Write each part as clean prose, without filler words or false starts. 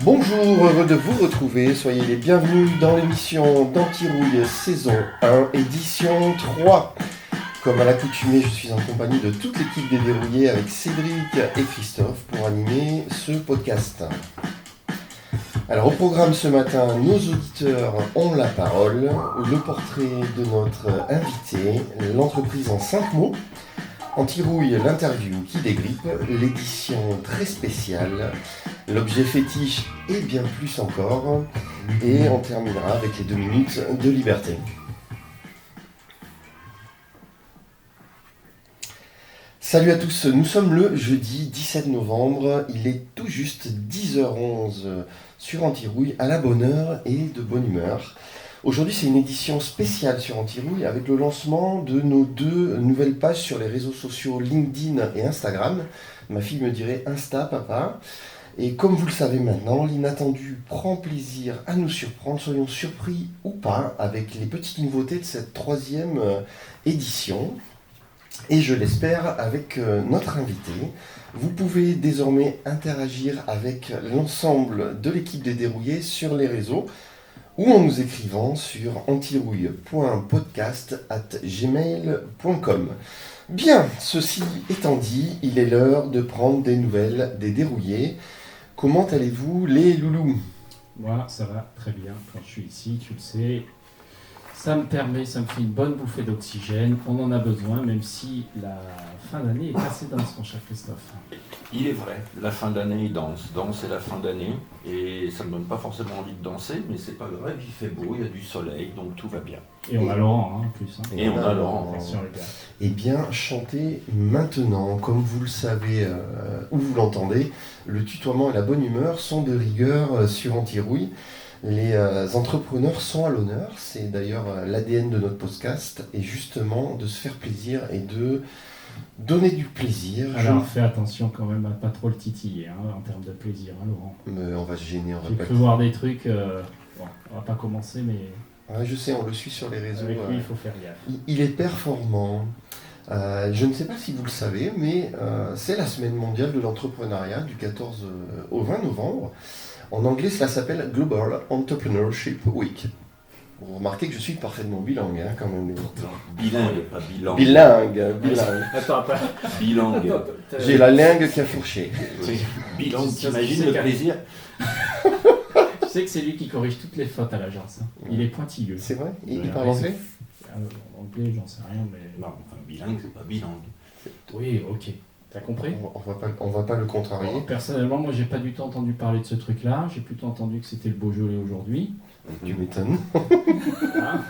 Bonjour, heureux de vous retrouver. Soyez les bienvenus dans l'émission d'Antirouille saison 1, édition 3. Comme à l'accoutumée, je suis en compagnie de toute l'équipe des Dérouillés avec Cédric et Christophe pour animer ce podcast. Alors au programme ce matin, nos auditeurs ont la parole, le portrait de notre invité, l'entreprise en 5 mots, Antirouille, l'interview qui dégrippe, l'édition très spéciale, l'objet fétiche et bien plus encore, et on terminera avec les 2 minutes de liberté. Salut à tous, nous sommes le jeudi 17 novembre, il est tout juste 10h11 sur Antirouille, à la bonne heure et de bonne humeur. Aujourd'hui c'est une édition spéciale sur Antirouille avec le lancement de nos 2 nouvelles pages sur les réseaux sociaux LinkedIn et Instagram. Ma fille me dirait Insta papa. Et comme vous le savez maintenant, l'inattendu prend plaisir à nous surprendre, soyons surpris ou pas avec les petites nouveautés de cette 3e édition. Et je l'espère avec notre invité. Vous pouvez désormais interagir avec l'ensemble de l'équipe des Dérouillés sur les réseaux ou en nous écrivant sur antirouille.podcast@gmail.com. Bien, ceci étant dit, il est l'heure de prendre des nouvelles des Dérouillés. Comment allez-vous les loulous ? Moi, ça va très bien quand je suis ici, tu le sais. Ça me fait une bonne bouffée d'oxygène. On en a besoin, même si la fin d'année est assez dense, mon cher Christophe. Il est vrai, la fin d'année est dense. Dense est la fin d'année. Et ça ne me donne pas forcément envie de danser, mais c'est pas grave, il fait beau, il y a du soleil, donc tout va bien. Et on a Laurent, en plus. Et on a Laurent. Attention, les gars. Eh bien, chantez maintenant. Comme vous le savez ou vous l'entendez, le tutoiement et la bonne humeur sont de rigueur sur Antirouille. Les entrepreneurs sont à l'honneur, c'est d'ailleurs l'ADN de notre podcast, et justement de se faire plaisir et de donner du plaisir. Alors fais attention quand même à pas trop le titiller en termes de plaisir, Laurent. Mais on va se gêner, on va J'ai pas... cru voir des trucs, bon, on va pas commencer, mais Ouais, je sais, on le suit sur les réseaux. avec lui il faut faire gaffe. Il est performant. Je ne sais pas si vous le savez, mais c'est la semaine mondiale de l'entrepreneuriat du 14 au 20 novembre. En anglais, cela s'appelle Global Entrepreneurship Week. Vous remarquez que je suis parfaitement bilingue, quand même. Bilingue, pas bilingue. Bilingue. Attends. Bilingue. J'ai la langue qui a fourché. Bilingue, Ça, t'imagines c'est le calme. plaisir? Tu sais que c'est lui qui corrige toutes les fautes à l'agence. Il est pointilleux. C'est vrai? Il Ouais, parle anglais? En anglais, j'en sais rien, mais... Non, enfin, bilingue, c'est pas bilingue. Oui, ok. T'as compris? On va pas le contrarier. Personnellement, moi, j'ai pas du tout entendu parler de ce truc-là. J'ai plutôt entendu que c'était le Beaujolais aujourd'hui. Tu m'étonnes. Voilà.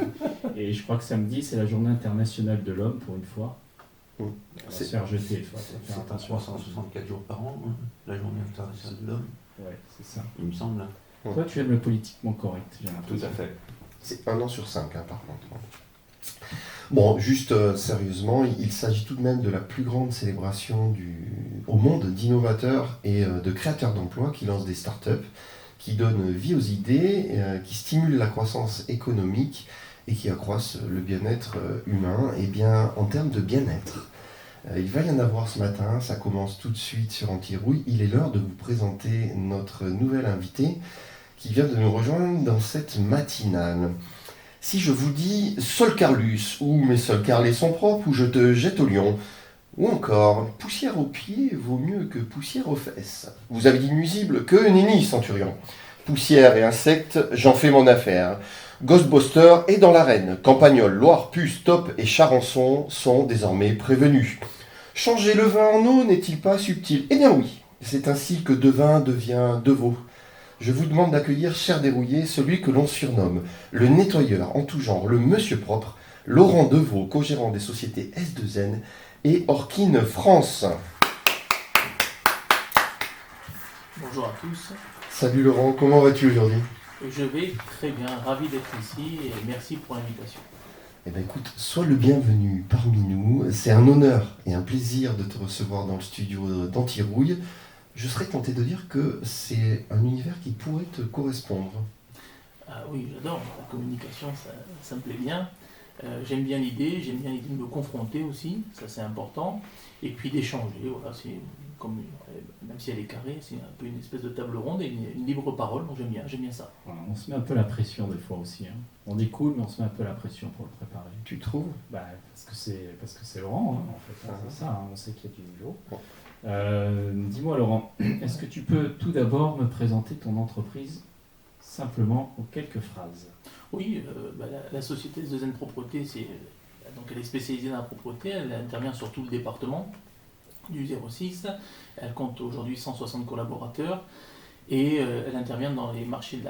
Et je crois que samedi, c'est la journée internationale de l'homme, pour une fois. Mm. On va C'est- se faire jeter, il faut faire C'est pas attention. 364 jours par an, hein, la journée internationale de l'homme, Ouais, c'est ça. il me semble. Toi, tu aimes le politiquement correct, j'ai Tout l'impression. à fait. C'est 1 an sur 5, par contre. Bon, juste sérieusement, il s'agit tout de même de la plus grande célébration au monde d'innovateurs et de créateurs d'emplois qui lancent des startups, qui donnent vie aux idées, qui stimulent la croissance économique et qui accroissent le bien-être humain. Et bien, en termes de bien-être, il va y en avoir ce matin, ça commence tout de suite sur Antirouille. Il est l'heure de vous présenter notre nouvel invité qui vient de nous rejoindre dans cette matinale. Si je vous dis Sol Carlus, ou mes sols carrelés sont propres, ou je te jette au lion, ou encore poussière aux pieds vaut mieux que poussière aux fesses. Vous avez dit nuisible, que nenni, centurion. Poussière et insectes, j'en fais mon affaire. Ghostbuster est dans l'arène. Campagnol, Loire, Puce, Top et Charançon sont désormais prévenus. Changer le vin en eau n'est-il pas subtil ? Eh bien oui, c'est ainsi que Devin devient Deveau. Je vous demande d'accueillir, cher Dérouillé, celui que l'on surnomme le nettoyeur en tout genre, le monsieur propre, Laurent Deveau, co-gérant des sociétés S2N et Orkin France. Bonjour à tous, Salut Laurent, comment vas-tu aujourd'hui ? je vais très bien, ravi d'être ici et merci pour l'invitation. Eh bien écoute, sois le bienvenu parmi nous. C'est un honneur et un plaisir de te recevoir dans le studio d'Antirouille. Je serais tenté de dire que c'est un univers qui pourrait te correspondre. Ah oui, j'adore, la communication, ça me plaît bien. J'aime bien l'idée de me confronter aussi, ça c'est important. Et puis d'échanger, voilà, c'est une même si elle est carrée, c'est un peu une espèce de table ronde et une libre parole, donc j'aime bien ça. Voilà, on se met un peu la pression des fois aussi. Hein. On est cool, mais on se met un peu la pression pour le préparer. Tu trouves? Bah, parce que c'est Laurent, hein, en fait. Hein, c'est ça, hein, on sait qu'il y a du niveau. Dis-moi, Laurent, est-ce que tu peux tout d'abord me présenter ton entreprise simplement en quelques phrases? Oui, la société The Zen Propreté, donc elle est spécialisée dans la propreté, elle intervient sur tout le département du 06, elle compte aujourd'hui 160 collaborateurs et elle intervient dans les marchés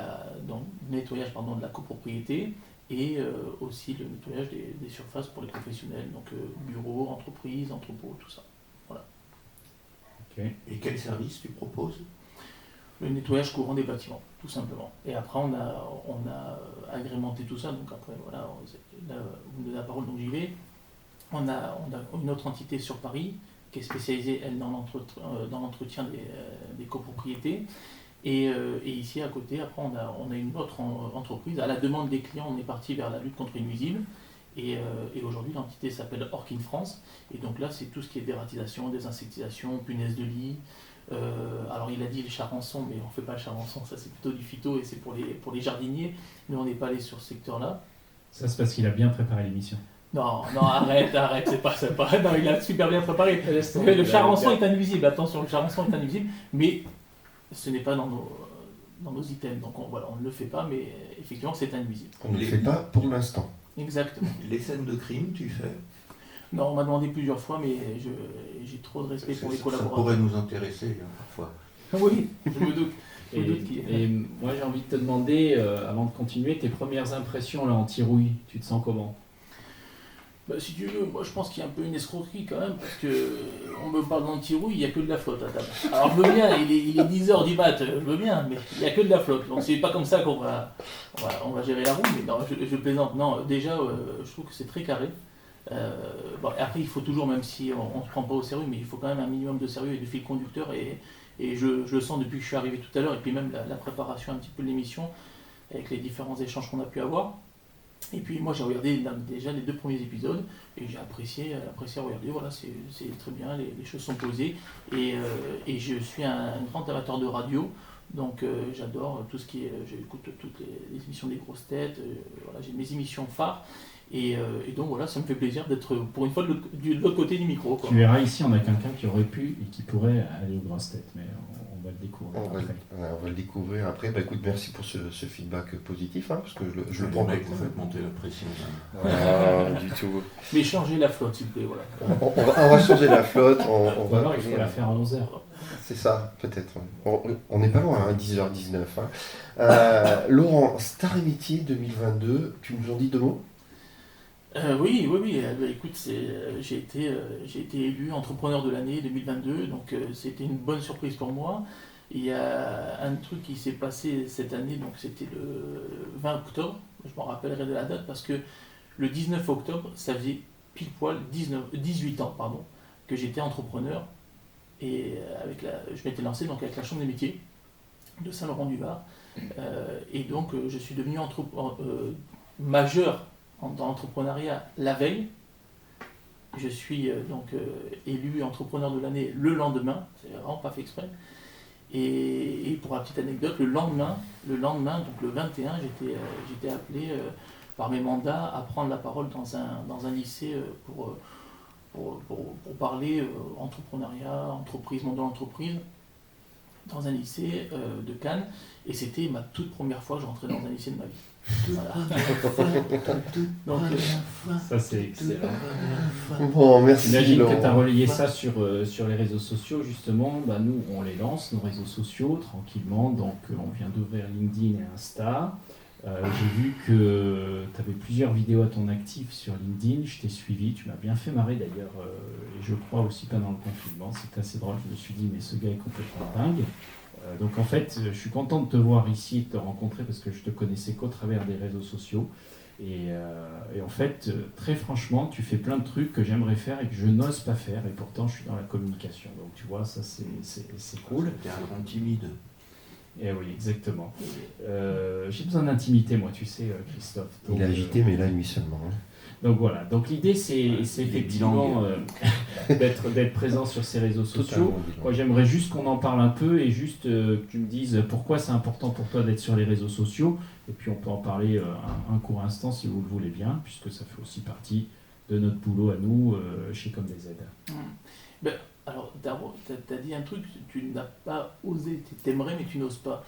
dans le nettoyage de la copropriété et aussi le nettoyage des surfaces pour les professionnels, donc bureaux, entreprises, entrepôts, tout ça. Voilà. Okay. Et quel service tu proposes? Le nettoyage courant des bâtiments, tout simplement. Et après, on a agrémenté tout ça. Donc après, voilà, là, vous me donnez la parole, donc j'y vais. On a une autre entité sur Paris qui est spécialisée, elle, dans l'entretien des copropriétés. Et ici, à côté, après, on a une autre entreprise. À la demande des clients, on est parti vers la lutte contre les nuisibles. Et aujourd'hui, l'entité s'appelle Orkin France. Et donc là, c'est tout ce qui est dératisation, désinsectisation, punaises de lit. Alors il a dit le charançon, mais on ne fait pas le charançon, ça c'est plutôt du phyto et c'est pour les jardiniers. Nous on n'est pas allé sur ce secteur-là. Ça c'est parce qu'il a bien préparé l'émission. Non, arrête, c'est pas sympa. Non, il a super bien préparé. Le charançon est invisible, attention, le charançon est invisible, mais ce n'est pas dans nos items, donc on ne le fait pas, mais effectivement c'est invisible. On ne le fait pas pour l'instant. Exactement. Les scènes de crime, tu fais? Non, on m'a demandé plusieurs fois, mais j'ai trop de respect pour les collaborateurs. Ça pourrait nous intéresser parfois. Oui, je me doute. Et moi j'ai envie de te demander, avant de continuer, tes premières impressions là, anti-rouille, tu te sens comment? Si tu veux, moi je pense qu'il y a un peu une escroquerie quand même, parce qu'on me parle d'anti-rouille, il n'y a que de la flotte à table. Alors je veux bien, il est 10h du mat, je veux bien, mais il n'y a que de la flotte. Donc c'est pas comme ça qu'on va gérer la roue, mais non, je plaisante. Non, déjà, je trouve que c'est très carré. Après, il faut toujours, même si on ne se prend pas au sérieux, mais il faut quand même un minimum de sérieux et de fil conducteur. Et je le sens depuis que je suis arrivé tout à l'heure, et puis même la préparation un petit peu de l'émission, avec les différents échanges qu'on a pu avoir. Et puis moi j'ai regardé déjà les 2 premiers épisodes et j'ai apprécié regarder, voilà, c'est très bien, les choses sont posées et je suis un grand amateur de radio, donc j'adore tout ce qui est, j'écoute toutes les émissions des grosses têtes, voilà, j'ai mes émissions phares et donc voilà, ça me fait plaisir d'être pour une fois de l'autre côté du micro, quoi. Tu verras ici, on a quelqu'un qui aurait pu et qui pourrait aller aux grosses têtes, mais on va le découvrir après. On va le découvrir après. Écoute, merci pour ce feedback positif, hein, parce que je le prends prends. Vous faites monter la pression. Du tout. Mais changez la flotte, s'il vous plaît, voilà. On va changer la flotte. Ou alors il faut la faire à 11h. C'est ça, peut-être. On n'est pas loin, hein, 10h19. Hein. Laurent, Star et Métier 2022, tu nous en dis 2 mots? Oui. Écoute, j'ai été élu entrepreneur de l'année 2022, donc c'était une bonne surprise pour moi. Il y a un truc qui s'est passé cette année, donc c'était le 20 octobre, je m'en rappellerai de la date, parce que le 19 octobre, ça faisait pile poil 18 ans que j'étais entrepreneur, et je m'étais lancé donc, avec la Chambre des métiers de Saint-Laurent-du-Var, et donc je suis devenu majeur dans l'entrepreneuriat la veille. Je suis élu entrepreneur de l'année le lendemain, c'est vraiment pas fait exprès. Et pour la petite anecdote, le lendemain, donc le 21, j'étais appelé par mes mandats à prendre la parole dans un lycée pour parler entrepreneuriat, entreprise, monde de l'entreprise, dans un lycée de Cannes. Et c'était ma toute première fois que je rentrais dans un lycée de ma vie. Voilà. Donc, ça c'est excellent. Bon, merci. J'imagine Laurent. que tu as relayé ça sur les réseaux sociaux, justement. Nous, on les lance, nos réseaux sociaux, tranquillement. Donc, on vient d'ouvrir LinkedIn et Insta. J'ai vu que tu avais plusieurs vidéos à ton actif sur LinkedIn. Je t'ai suivi, tu m'as bien fait marrer d'ailleurs. Et je crois aussi pendant le confinement. C'était assez drôle. Je me suis dit, mais ce gars est complètement dingue. Donc en fait, je suis content de te voir ici et de te rencontrer parce que je te connaissais qu'au travers des réseaux sociaux. Et en fait, très franchement, tu fais plein de trucs que j'aimerais faire et que je n'ose pas faire. Et pourtant, je suis dans la communication. Donc tu vois, ça c'est cool. T'es un grand timide. Et oui, exactement. J'ai besoin d'intimité, moi, tu sais, Christophe. Donc, Il est agité, mais la nuit seulement. Hein. Donc voilà, donc l'idée c'est effectivement d'être présent sur ces réseaux sociaux. Moi j'aimerais juste qu'on en parle un peu et juste que tu me dises pourquoi c'est important pour toi d'être sur les réseaux sociaux. Et puis on peut en parler un court instant si vous le voulez bien, puisque ça fait aussi partie de notre boulot à nous chez Comme des Aides. Ben, alors d'abord, tu as dit un truc, tu n'as pas osé, tu aimerais mais tu n'oses pas.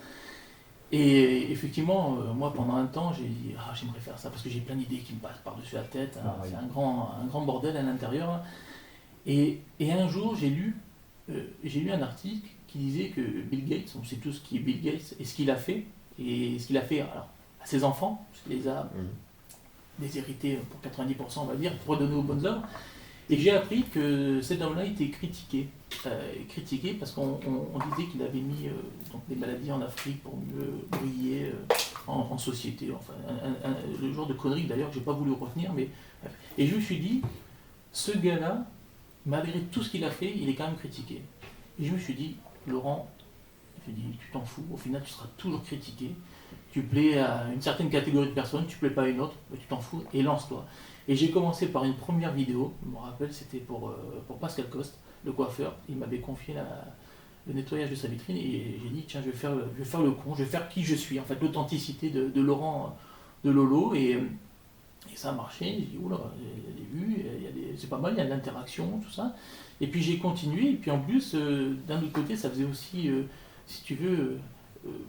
Et effectivement, moi pendant un temps, j'ai dit j'aimerais faire ça parce que j'ai plein d'idées qui me passent par-dessus la tête. Hein, c'est un grand bordel à l'intérieur. Et un jour, j'ai lu un article qui disait que Bill Gates, on sait tous qui est Bill Gates et ce qu'il a fait, alors, à ses enfants, parce qu'il les a déshérités pour 90%, on va dire, pour redonner aux bonnes œuvres. Et j'ai appris que cet homme-là était critiqué parce qu'on disait qu'il avait mis donc des maladies en Afrique pour mieux briller en société. Enfin, le genre de conneries d'ailleurs que j'ai pas voulu retenir. Et je me suis dit, ce gars-là, malgré tout ce qu'il a fait, il est quand même critiqué. Et je me suis dit, Laurent, tu t'en fous, au final tu seras toujours critiqué. Tu plais à une certaine catégorie de personnes, tu plais pas à une autre, mais tu t'en fous et lance-toi. Et j'ai commencé par une première vidéo, je me rappelle, c'était pour Pascal Coste, le coiffeur. Il m'avait confié le nettoyage de sa vitrine et j'ai dit, tiens, je vais faire le con, je vais faire qui je suis, en fait, l'authenticité de Laurent de Lolo. Et ça a marché, j'ai dit, oula, j'ai vu, c'est pas mal, il y a de l'interaction, tout ça. Et puis j'ai continué, et puis en plus, d'un autre côté, ça faisait aussi, si tu veux,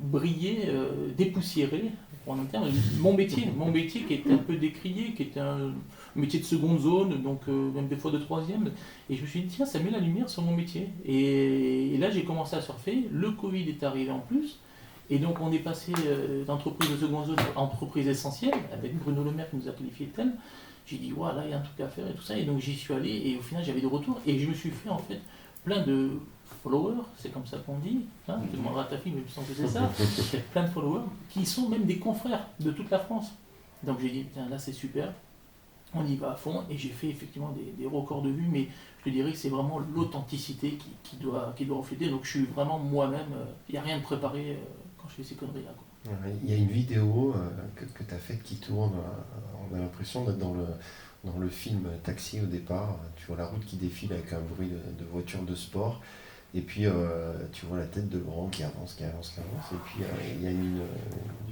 briller, dépoussiérer, pour un terme, mon métier qui était un peu décrié, qui était un métier de seconde zone, donc même des fois de troisième. Et je me suis dit, tiens, ça met la lumière sur mon métier. Et là, j'ai commencé à surfer, le Covid est arrivé en plus, et donc on est passé d'entreprise de seconde zone à entreprise essentielle, avec Bruno Le Maire qui nous a qualifié de tel. J'ai dit, voilà, il y a un truc à faire et tout ça, et donc j'y suis allé, et au final j'avais des retours, et je me suis fait en fait plein de followers, c'est comme ça qu'on dit, hein, tu demanderas à ta fille, mais il me semble que c'est ça, il y a plein de followers qui sont même des confrères de toute la France. Donc j'ai dit, tiens, là c'est super, on y va à fond, et j'ai fait effectivement des records de vues, mais je te dirais que c'est vraiment l'authenticité qui doit refléter, donc je suis vraiment moi-même, il n'y a rien de préparé quand je fais ces conneries-là. Il y a une vidéo que tu as faite qui tourne, on a l'impression d'être dans le film Taxi au départ. Tu vois la route qui défile avec un bruit de voiture de sport, et puis tu vois la tête de Laurent qui avance, et puis il y a une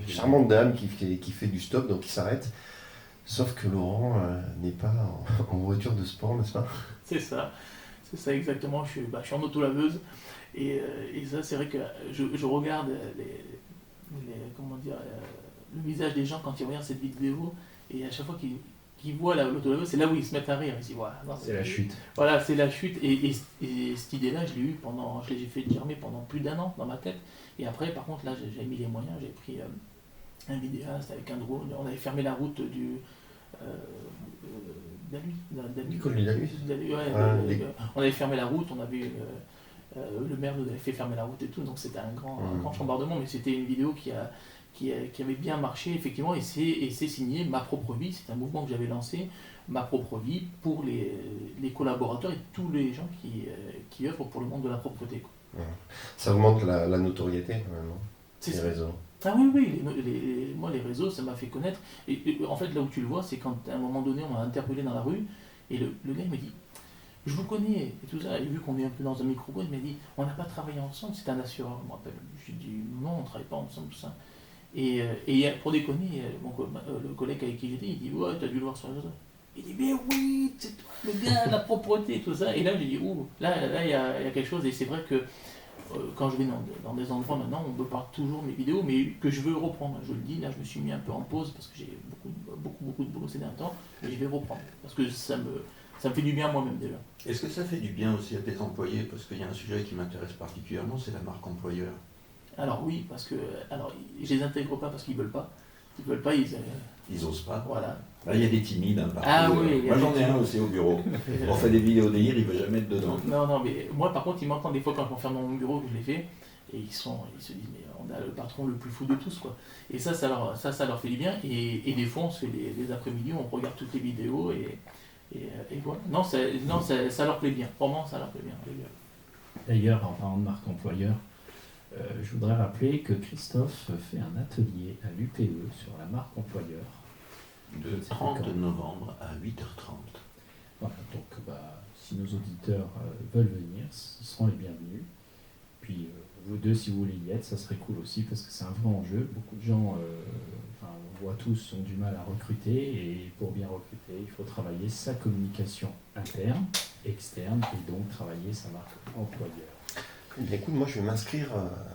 charmante dame qui fait du stop, donc qui s'arrête. Sauf que Laurent n'est pas en voiture de sport, n'est-ce pas ? C'est ça exactement, je suis en auto-laveuse, et ça c'est vrai que je regarde le visage des gens quand ils regardent cette vidéo, et à chaque fois qu'ils voient l'autolaveuse, c'est là où ils se mettent à rire. Ils disent, voilà, c'est la chute. Voilà, c'est la chute, et cette idée-là, je l'ai fait germer pendant plus d'1 an dans ma tête. Et après, par contre, là, j'ai mis les moyens, j'ai pris un vidéaste avec un drone, on avait fermé la route du... On avait fermé la route, on avait le maire nous avait fait fermer la route et tout, donc c'était un grand chambardement, mais c'était une vidéo qui avait bien marché effectivement, et c'est signé Ma Propre Vie. C'est un mouvement que j'avais lancé, Ma Propre Vie, pour les collaborateurs et tous les gens qui œuvrent pour le monde de la propreté, quoi. Ça augmente la notoriété quand même, non ? C'est les ça. réseaux. Ah oui, moi les réseaux, ça m'a fait connaître. Et en fait, là où tu le vois, c'est quand à un moment donné, on m'a interpellé dans la rue, et le gars il m'a dit, je vous connais, et tout ça, et vu qu'on est un peu dans un micro-code, il m'a dit, on n'a pas travaillé ensemble, c'est un assureur, je me rappelle. Je lui ai dit, non, on ne travaille pas ensemble, tout ça. Et pour déconner, le collègue avec qui j'étais, il dit, ouais, t'as dû le voir sur les réseaux. Il dit, mais oui, c'est toi, le gars, la propreté, tout ça. Et là, j'ai dit, là, il y a quelque chose, et c'est vrai que quand je vais dans des endroits maintenant, on me parle toujours de mes vidéos, mais que je veux reprendre. Je le dis, là, je me suis mis un peu en pause parce que j'ai beaucoup de boulot ces derniers temps, mais je vais reprendre parce que ça me fait du bien moi-même déjà. Est-ce que ça fait du bien aussi à tes employés ? Parce qu'il y a un sujet qui m'intéresse particulièrement, c'est la marque employeur. Alors oui, parce que je les intègre pas parce qu'ils veulent pas. Ils veulent pas, ils osent pas. Voilà. Là, il y a des timides partout. Ah oui. Moi, j'en ai un aussi au bureau. On fait des vidéos délire, il veut jamais être dedans. Non, mais moi, par contre, ils m'entendent des fois quand je m'enferme dans mon bureau que je l'ai fait, et ils se disent, mais on a le patron le plus fou de tous, quoi. Et ça leur fait du bien. Et des fois, on se fait des après-midi, on regarde toutes les vidéos, et voilà. Non, ça leur plaît bien. Vraiment, ça leur plaît bien. D'ailleurs, en parlant de marque employeur, je voudrais rappeler que Christophe fait un atelier à l'UPE sur la marque employeur. Le 30 novembre à 8h30. Voilà, donc si nos auditeurs veulent venir, ce seront les bienvenus. Puis vous deux, si vous voulez y être, ça serait cool aussi parce que c'est un vrai enjeu. Beaucoup de gens, on voit tous, ont du mal à recruter et pour bien recruter, il faut travailler sa communication interne, externe et donc travailler sa marque employeur. Eh bien, écoute, moi je vais m'inscrire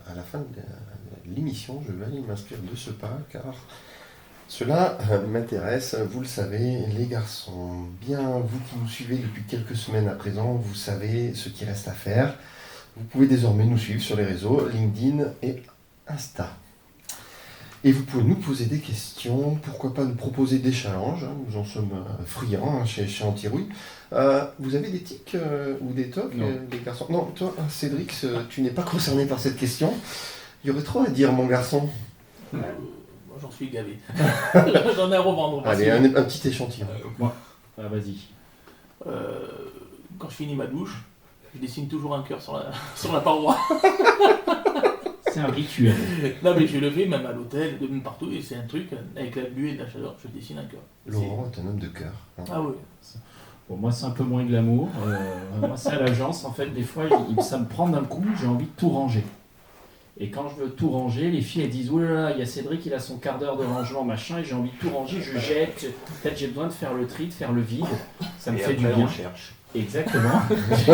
à la fin de l'émission, je vais aller m'inscrire de ce pas car cela m'intéresse, vous le savez, les garçons. Bien, vous qui nous suivez depuis quelques semaines à présent, vous savez ce qu'il reste à faire. Vous pouvez désormais nous suivre sur les réseaux LinkedIn et Insta. Et vous pouvez nous poser des questions, pourquoi pas nous proposer des challenges, hein, nous en sommes friands hein, chez Antirouille. Vous avez des tics ou des tocs, les garçons? Non, toi, Cédric, tu n'es pas concerné par cette question. Il y aurait trop à dire, mon garçon. Moi, j'en suis gavé. J'en ai à revendre. Allez, un petit échantillon. Vas-y. Quand je finis ma douche, je dessine toujours un cœur sur la paroi. C'est un rituel. Non mais je le fais même à l'hôtel, même partout, et c'est un truc, avec la buée et de la chaleur, je dessine un cœur. Laurent est un homme de cœur. Hein. Ah oui. Bon, moi c'est un peu moins glamour. Moi c'est à l'agence, en fait, des fois ça me prend d'un coup, j'ai envie de tout ranger. Et quand je veux tout ranger, les filles elles disent oh là là, il y a Cédric, il a son quart d'heure de rangement, machin, et j'ai envie de tout ranger, je jette. Peut-être j'ai besoin de faire le tri, de faire le vide. Ça me fait du bien. On cherche. Exactement. Je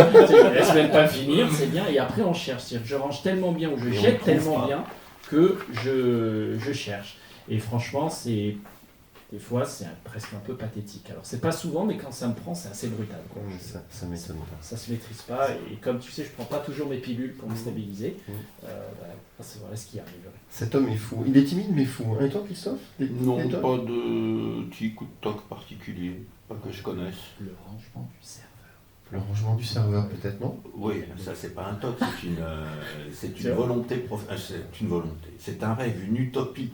ne laisse même pas finir, c'est bien. Et après, on cherche. C'est-à-dire que je range tellement bien ou je jette tellement bien que je cherche. Et franchement, des fois, c'est presque un peu pathétique. Alors, c'est pas souvent, mais quand ça me prend, c'est assez brutal. Quoi. Ça m'étonne pas. Ça se maîtrise pas. Et comme tu sais, je prends pas toujours mes pilules pour me stabiliser. C'est voilà ce qui arrive. Cet homme est fou. Il est timide, mais fou. Et toi, Christophe? Non, pas de tic ou de toc particulier. Pas que je connaisse. Le rangement du serveur. Le rangement du serveur, peut-être, non? Oui, ça c'est pas un toc, c'est une volonté. C'est une volonté. C'est un rêve, une utopie.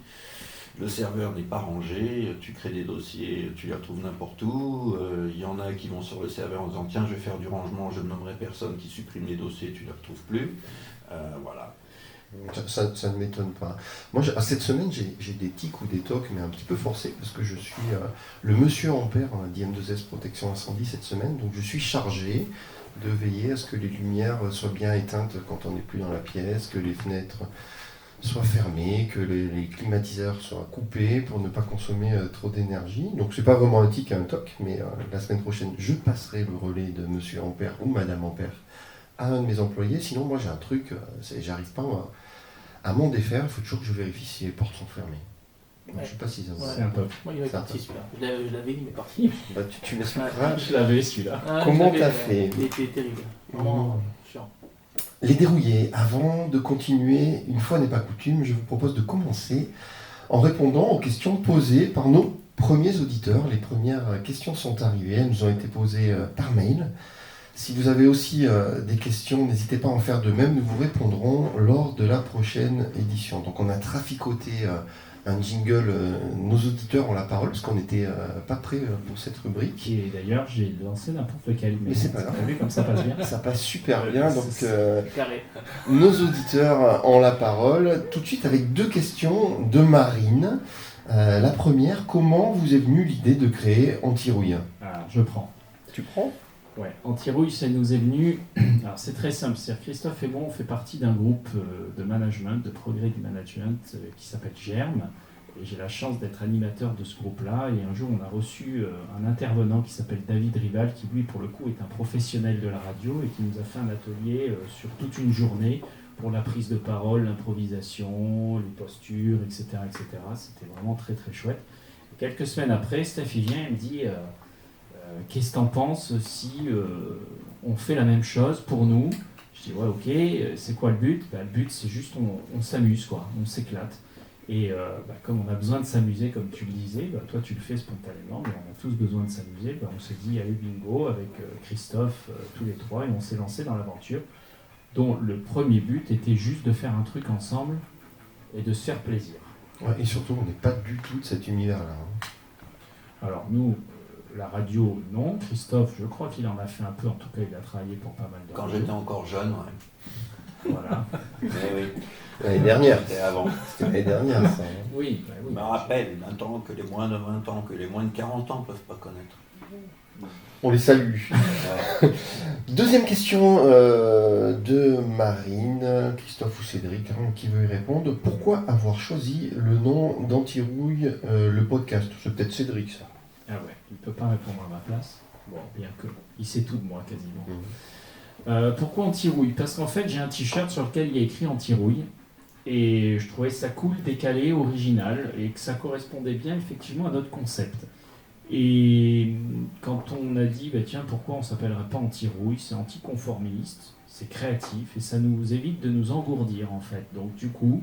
Le serveur n'est pas rangé, tu crées des dossiers, tu les retrouves n'importe où. Il y en a qui vont sur le serveur en disant tiens, je vais faire du rangement, je ne nommerai personne, qui supprime les dossiers, tu ne les retrouves plus. Voilà. Ça ne m'étonne pas. Moi, cette semaine, j'ai des tics ou des tocs, mais un petit peu forcés, parce que je suis le monsieur Ampère d'IM2S Protection Incendie cette semaine, donc je suis chargé de veiller à ce que les lumières soient bien éteintes quand on n'est plus dans la pièce, que les fenêtres soient fermées, que les climatiseurs soient coupés pour ne pas consommer trop d'énergie. Donc c'est pas vraiment un tic, un toc, mais la semaine prochaine, je passerai le relais de monsieur Ampère ou madame Ampère à un de mes employés. Sinon, moi j'ai un truc, j'arrive pas à m'en défaire, il faut toujours que je vérifie si les portes sont fermées. Ouais. Je sais pas si ça vous... C'est un peu. Moi il est parti celui-là. Je l'avais, il est parti. Bah, tu m'expliqueras. Je l'avais celui-là. Comment t'as fait? Il était terrible. Vraiment chiant. Les dérouillés, avant de continuer, une fois n'est pas coutume, je vous propose de commencer en répondant aux questions posées par nos premiers auditeurs. Les premières questions sont arrivées, elles nous ont été posées par mail. Si vous avez aussi des questions, n'hésitez pas à en faire de même, nous vous répondrons lors de la prochaine édition. Donc on a traficoté un jingle, nos auditeurs ont la parole, parce qu'on n'était pas prêts pour cette rubrique. Et d'ailleurs, j'ai lancé n'importe lequel, mais c'est pas grave. Vu comme ça passe bien. Ça passe super bien, donc carré. Nos auditeurs ont la parole, tout de suite avec deux questions de Marine. La première, comment vous est venue l'idée de créer Antirouille? Alors, je prends. Tu prends? Ouais, Antirouille, ça nous est venu. Alors, c'est très simple. C'est-à-dire, Christophe et moi, on fait partie d'un groupe de management, de progrès du management qui s'appelle GERM. Et j'ai la chance d'être animateur de ce groupe-là. Et un jour, on a reçu un intervenant qui s'appelle David Rival, qui lui, pour le coup, est un professionnel de la radio et qui nous a fait un atelier sur toute une journée pour la prise de parole, l'improvisation, les postures, etc., etc. C'était vraiment très, très chouette. Et quelques semaines après, Steph, il vient et me dit qu'est-ce que t'en penses si on fait la même chose pour nous? Je dis ouais, ok, c'est quoi le but? Le but, c'est juste on s'amuse, quoi, on s'éclate. Et comme on a besoin de s'amuser, comme tu le disais, toi tu le fais spontanément, mais on a tous besoin de s'amuser. On s'est dit allez bingo avec Christophe, tous les trois, et on s'est lancé dans l'aventure, dont le premier but était juste de faire un truc ensemble et de se faire plaisir. Ouais, et surtout, on n'est pas du tout de cet univers-là. Hein. Alors nous, la radio, non. Christophe, je crois qu'il en a fait un peu, en tout cas il a travaillé pour pas mal de Quand radios. j'étais encore jeune, ouais. Voilà. Mais oui. L'année dernière. C'était avant. C'était l'année dernière, ça. Oui, bah Je oui. me rappelle, maintenant que les moins de 20 ans, que les moins de 40 ans ne peuvent pas connaître. On les salue. Ouais. Deuxième question de Marine, Christophe ou Cédric, qui veut y répondre. Pourquoi avoir choisi le nom d'Antirouille, le podcast? C'est peut-être Cédric, ça. Ah ouais, il peut pas répondre à ma place. Bon, bien que. Il sait tout de moi, quasiment. Pourquoi Antirouille? Parce qu'en fait, j'ai un t-shirt sur lequel il y a écrit Antirouille. Et je trouvais ça cool, décalé, original, et que ça correspondait bien effectivement à notre concept. Et quand on a dit, bah, tiens, pourquoi on s'appellerait pas Antirouille? C'est anticonformiste, c'est créatif, et ça nous évite de nous engourdir en fait. Donc du coup,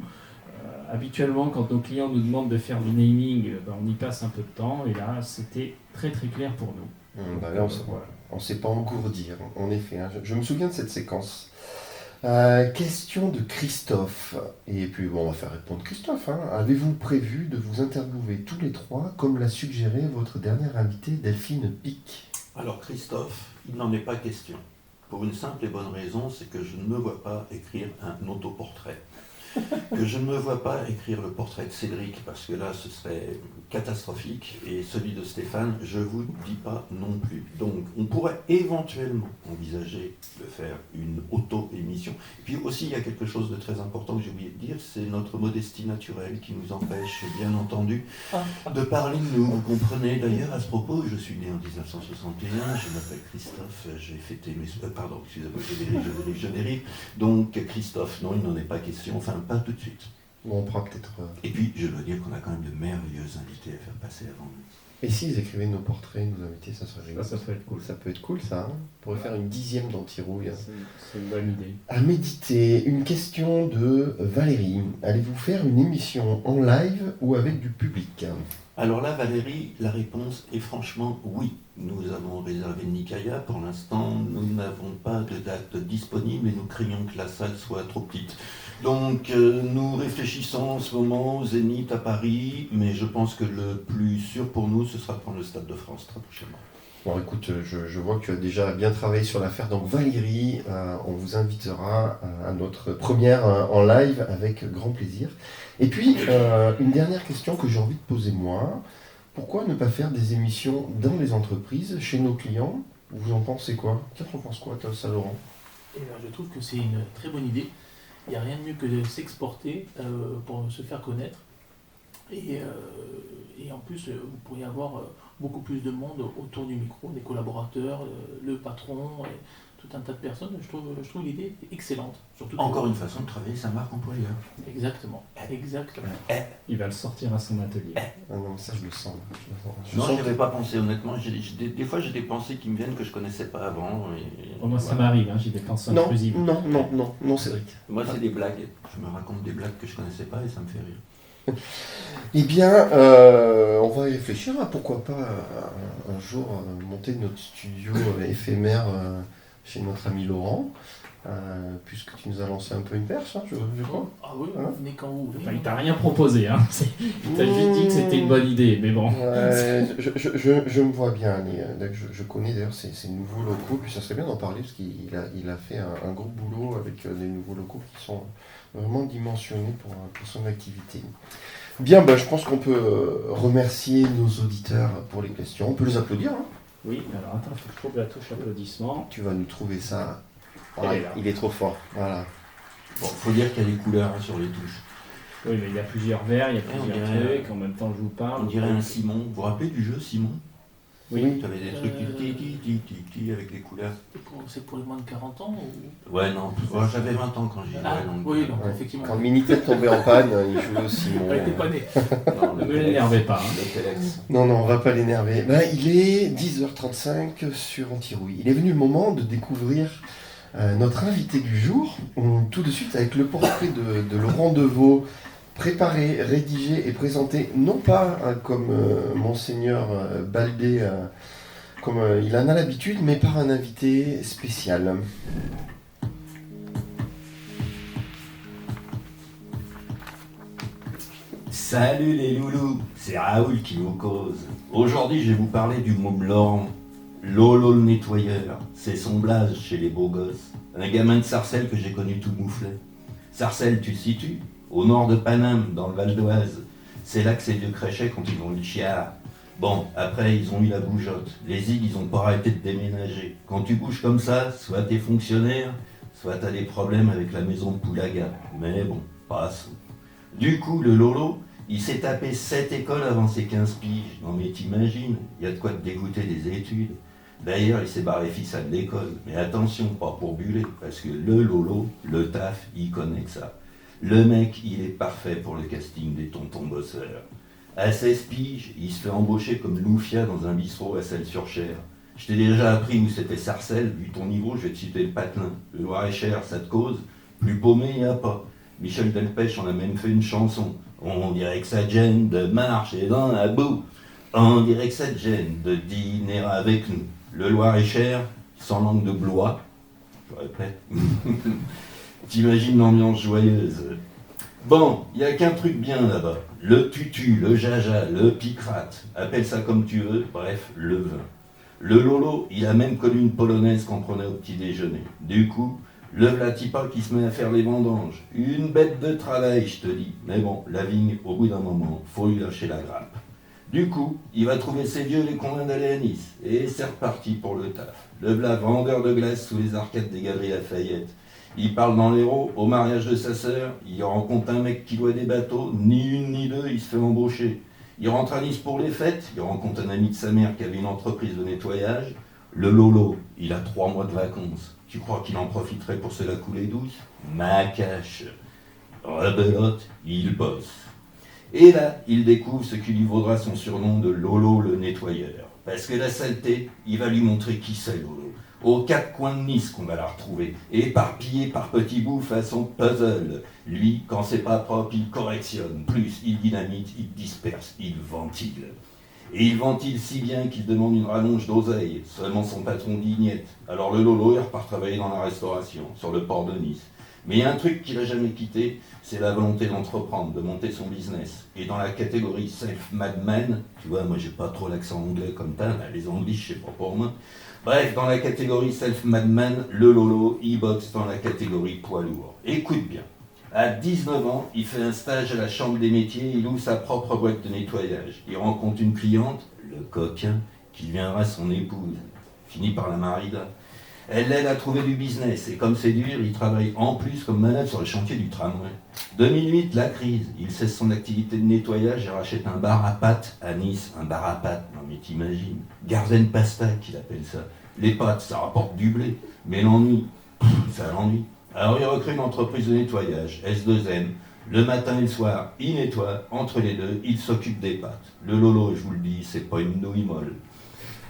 habituellement, quand nos clients nous demandent de faire du naming, bah, on y passe un peu de temps, et là, c'était très très clair pour nous. Bah là, Voilà. on ne sait pas engourdir, en effet. Hein. Je me souviens de cette séquence. Question de Christophe. Et puis, bon, on va faire répondre Christophe. Hein. Avez-vous prévu de vous interviewer tous les trois, comme l'a suggéré votre dernière invitée, Delphine Pic? Alors Christophe, il n'en est pas question. Pour une simple et bonne raison, c'est que je ne me vois pas écrire un autoportrait. Que je ne me vois pas écrire le portrait de Cédric, parce que là, ce serait catastrophique, et celui de Stéphane, je vous dis pas non plus. Donc, on pourrait éventuellement envisager de faire une auto-émission. Et puis aussi, il y a quelque chose de très important que j'ai oublié de dire, c'est notre modestie naturelle qui nous empêche, bien entendu, de parler de nous. Vous comprenez d'ailleurs, à ce propos, je suis né en 1961, je m'appelle Christophe, j'ai fêté mes... pardon, excusez-moi, je dérive. Donc, Christophe, non, il n'en est pas question, enfin, pas tout de suite. Bon, on pourra peut-être... Et puis, je dois dire qu'on a quand même de merveilleux invités à faire passer avant nous. Et s'ils écrivaient nos portraits, nous inviter, ça serait rigolo. Ça peut être cool. Ça peut être cool, ça. Hein. On pourrait faire une 10e d'Antirouille. C'est une bonne idée. À méditer, une question de Valérie. Allez-vous faire une émission en live ou avec du public? Alors là, Valérie, la réponse est franchement oui. Nous avons réservé Nikaya. Pour l'instant, nous n'avons pas de date disponible et nous craignons que la salle soit trop petite. Donc, nous réfléchissons en ce moment au Zénith à Paris, mais je pense que le plus sûr pour nous, ce sera de prendre le Stade de France très prochainement. Bon, écoute, je vois que tu as déjà bien travaillé sur l'affaire. Donc, Valérie, on vous invitera à notre première en live avec grand plaisir. Et puis, une dernière question que j'ai envie de poser moi. Pourquoi ne pas faire des émissions dans les entreprises, chez nos clients? Vous en pensez quoi? Tu en penses quoi, toi, ça, Laurent? Et je trouve que c'est une très bonne idée. Il n'y a rien de mieux que de s'exporter pour se faire connaître. Et en plus, vous pourriez avoir beaucoup plus de monde autour du micro, des collaborateurs, le patron, tout un tas de personnes. Je trouve l'idée excellente. Surtout Encore une façon de travailler sa marque employeur. Exactement. Exactement. Il va le sortir à son atelier. Ah non, ça, je le sens. Non, je n'y avais pas pensé, honnêtement. Des fois, j'ai des pensées qui me viennent que je ne connaissais pas avant. Moi, ça m'arrive, hein, j'ai des pensées Non, intrusives. non, Cédric. Moi, c'est des blagues. Je me raconte des blagues que je ne connaissais pas et ça me fait rire. Eh bien, on va y réfléchir à pourquoi pas un jour monter notre studio éphémère chez notre ami Laurent, puisque tu nous as lancé un peu une perche, hein, je crois. Ah oui, Hein venez quand vous voulez. Enfin, il t'a rien proposé, hein. Il t'a juste dit que c'était une bonne idée, mais bon. Je me vois bien aller. Je connais d'ailleurs ces nouveaux locaux, puis ça serait bien d'en parler, parce qu'il a fait un gros boulot avec des nouveaux locaux qui sont vraiment dimensionnés pour son activité. Bien, je pense qu'on peut remercier nos auditeurs pour les questions. On peut les applaudir. Hein. Oui, alors attends, il faut que je trouve la touche applaudissement. Tu vas nous trouver ça. Elle est là. Il est trop fort. Voilà. Bon, faut dire qu'il y a des couleurs hein, sur les touches. Oui, mais il y a plusieurs verres, il y a plusieurs trucs, en même temps je vous parle. On dirait un Simon. Vous vous rappelez du jeu Simon? Oui. Tu avais des trucs qui avec des couleurs. C'est pour les moins de 40 ans ou... Ouais, non. Ouais, j'avais 20 ans quand j'y jouais. Donc, oui, donc Ouais. effectivement. Quand le Minitel tombait en panne, il jouait aussi. On n'était pas né. non, Ne l'énervez pas. Hein. Le Telex. Non, on va pas l'énerver. Il est 10h35 sur Antirouille. Il est venu le moment de découvrir notre invité du jour. Tout de suite avec le portrait de Laurent Deveau, préparé, rédigé et présenté, non pas comme Monseigneur Baldé, comme il en a l'habitude, mais par un invité spécial. Salut les loulous, c'est Raoul qui vous cause. Aujourd'hui, je vais vous parler du môme Laurent. Lolo le nettoyeur, c'est son blaze chez les beaux gosses. Un gamin de Sarcelles que j'ai connu tout mouflé. Sarcelles, tu le situes? Au nord de Paname, dans le Val d'Oise. C'est là que ces vieux créchaient quand ils ont eu le chiard. Bon, après, ils ont eu la bougeotte. Les îles, ils ont pas arrêté de déménager. Quand tu bouges comme ça, soit t'es fonctionnaire, soit t'as des problèmes avec la maison de Poulaga. Mais bon, passons. Du coup, le Lolo, il s'est tapé 7 écoles avant ses 15 piges. Non mais t'imagines, il y a de quoi te dégoûter des études. D'ailleurs, il s'est barré fissa de l'école. Mais attention, pas pour buller, parce que le Lolo, le taf, il connaît que ça. Le mec, il est parfait pour le casting des tontons bosseurs. À 16 piges, il se fait embaucher comme loufia dans un bistrot à Celles-sur-Cher. Je t'ai déjà appris où c'était Sarcelles, vu ton niveau, je vais te citer le patelin. Le Loir-et-Cher, ça te cause? Plus paumé, il n'y a pas. Michel Delpech en a même fait une chanson. On dirait que ça gêne de marcher dans la boue. On dirait que ça te gêne de dîner avec nous. Le Loir-et-Cher, sans langue de Blois. Je répète. T'imagines l'ambiance joyeuse. Bon, il n'y a qu'un truc bien là-bas. Le tutu, le jaja, le picrate. Appelle ça comme tu veux, bref, le vin. Le Lolo, il a même connu une polonaise qu'on prenait au petit déjeuner. Du coup, le Vlatipa qui se met à faire les vendanges. Une bête de travail, je te dis. Mais bon, la vigne, au bout d'un moment, faut lui lâcher la grappe. Du coup, il va trouver ses vieux les convains d'aller à Nice. Et c'est reparti pour le taf. Le Vla, vendeur de glace sous les arcades des Galeries Lafayette. Il parle dans l'Hérault, au mariage de sa sœur, il rencontre un mec qui loue des bateaux, ni une ni deux, il se fait embaucher. Il rentre à Nice pour les fêtes, il rencontre un ami de sa mère qui avait une entreprise de nettoyage. Le Lolo, il a 3 mois de vacances. Tu crois qu'il en profiterait pour se la couler douce? Macache. Rebelote, il bosse. Et là, il découvre ce qui lui vaudra son surnom de Lolo le nettoyeur. Parce que la saleté, il va lui montrer qui c'est Lolo. Aux 4 coins de Nice qu'on va la retrouver, éparpillée par petits bouts façon puzzle. Lui, quand c'est pas propre, il correctionne. Plus, il dynamite, il disperse, il ventile. Et il ventile si bien qu'il demande une rallonge d'oseille. Seulement son patron dit niet. Alors le Lolo, il repart travailler dans la restauration, sur le port de Nice. Mais il y a un truc qu'il n'a jamais quitté, c'est la volonté d'entreprendre, de monter son business. Et dans la catégorie self-made man, tu vois, moi j'ai pas trop l'accent anglais comme t'as, les anglais, je sais pas pour moi. Bref, dans la catégorie self-made man, le Lolo, il boxe dans la catégorie poids lourd. Écoute bien, à 19 ans, il fait un stage à la Chambre des métiers, il ouvre sa propre boîte de nettoyage. Il rencontre une cliente, le coquin, qui deviendra son épouse. Finit par la marida. Elle l'aide à trouver du business, et comme c'est dur, il travaille en plus comme malade sur le chantier du tramway. 2008, la crise, il cesse son activité de nettoyage et rachète un bar à pâtes à Nice. Un bar à pâtes, non mais t'imagines, Garden Pasta qu'il appelle ça. Les pâtes, ça rapporte du blé, mais l'ennui, ça l'ennuie. Alors il recrée une entreprise de nettoyage, S2N. Le matin et le soir, il nettoie, entre les deux, il s'occupe des pâtes. Le Lolo, je vous le dis, c'est pas une nouille molle.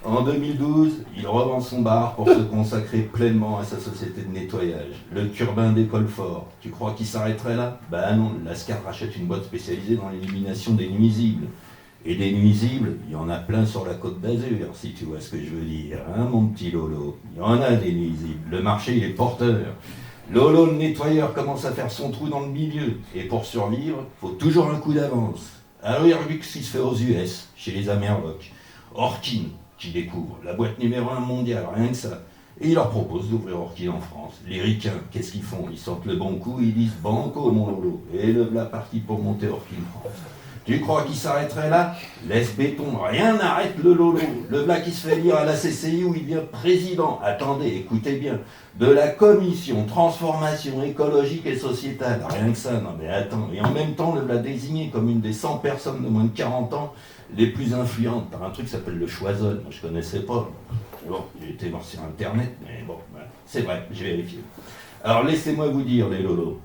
En 2012, il revend son bar pour se consacrer pleinement à sa société de nettoyage. Le turbin décolle fort. Tu crois qu'il s'arrêterait là? Bah non, Lascar rachète une boîte spécialisée dans l'élimination des nuisibles. Et des nuisibles, il y en a plein sur la côte d'Azur, si tu vois ce que je veux dire, hein, mon petit Lolo. Il y en a des nuisibles. Le marché, il est porteur. Lolo, le nettoyeur, commence à faire son trou dans le milieu. Et pour survivre, faut toujours un coup d'avance. Alors il regarde ce qui se fait aux US, chez les Amerlocs. Orkin, qui découvre la boîte numéro 1 mondiale, rien que ça. Et il leur propose d'ouvrir Orkin en France. Les ricains, qu'est-ce qu'ils font? Ils sortent le bon coup, ils disent banco mon Lolo. Et le voilà parti pour monter Orkin France. Tu crois qu'il s'arrêterait là? Laisse béton, rien n'arrête le Lolo. Le voilà qui se fait lire à la CCI où il devient président. Attendez, écoutez bien. De la commission transformation écologique et sociétale. Rien que ça, non mais attends. Et en même temps, le voilà désigné comme une des 100 personnes de moins de 40 ans les plus influentes par un truc qui s'appelle le Choiseul. Moi, je connaissais pas. Bon, j'ai été voir sur Internet, mais bon, voilà. C'est vrai, j'ai vérifié. Alors, laissez-moi vous dire, les lolos,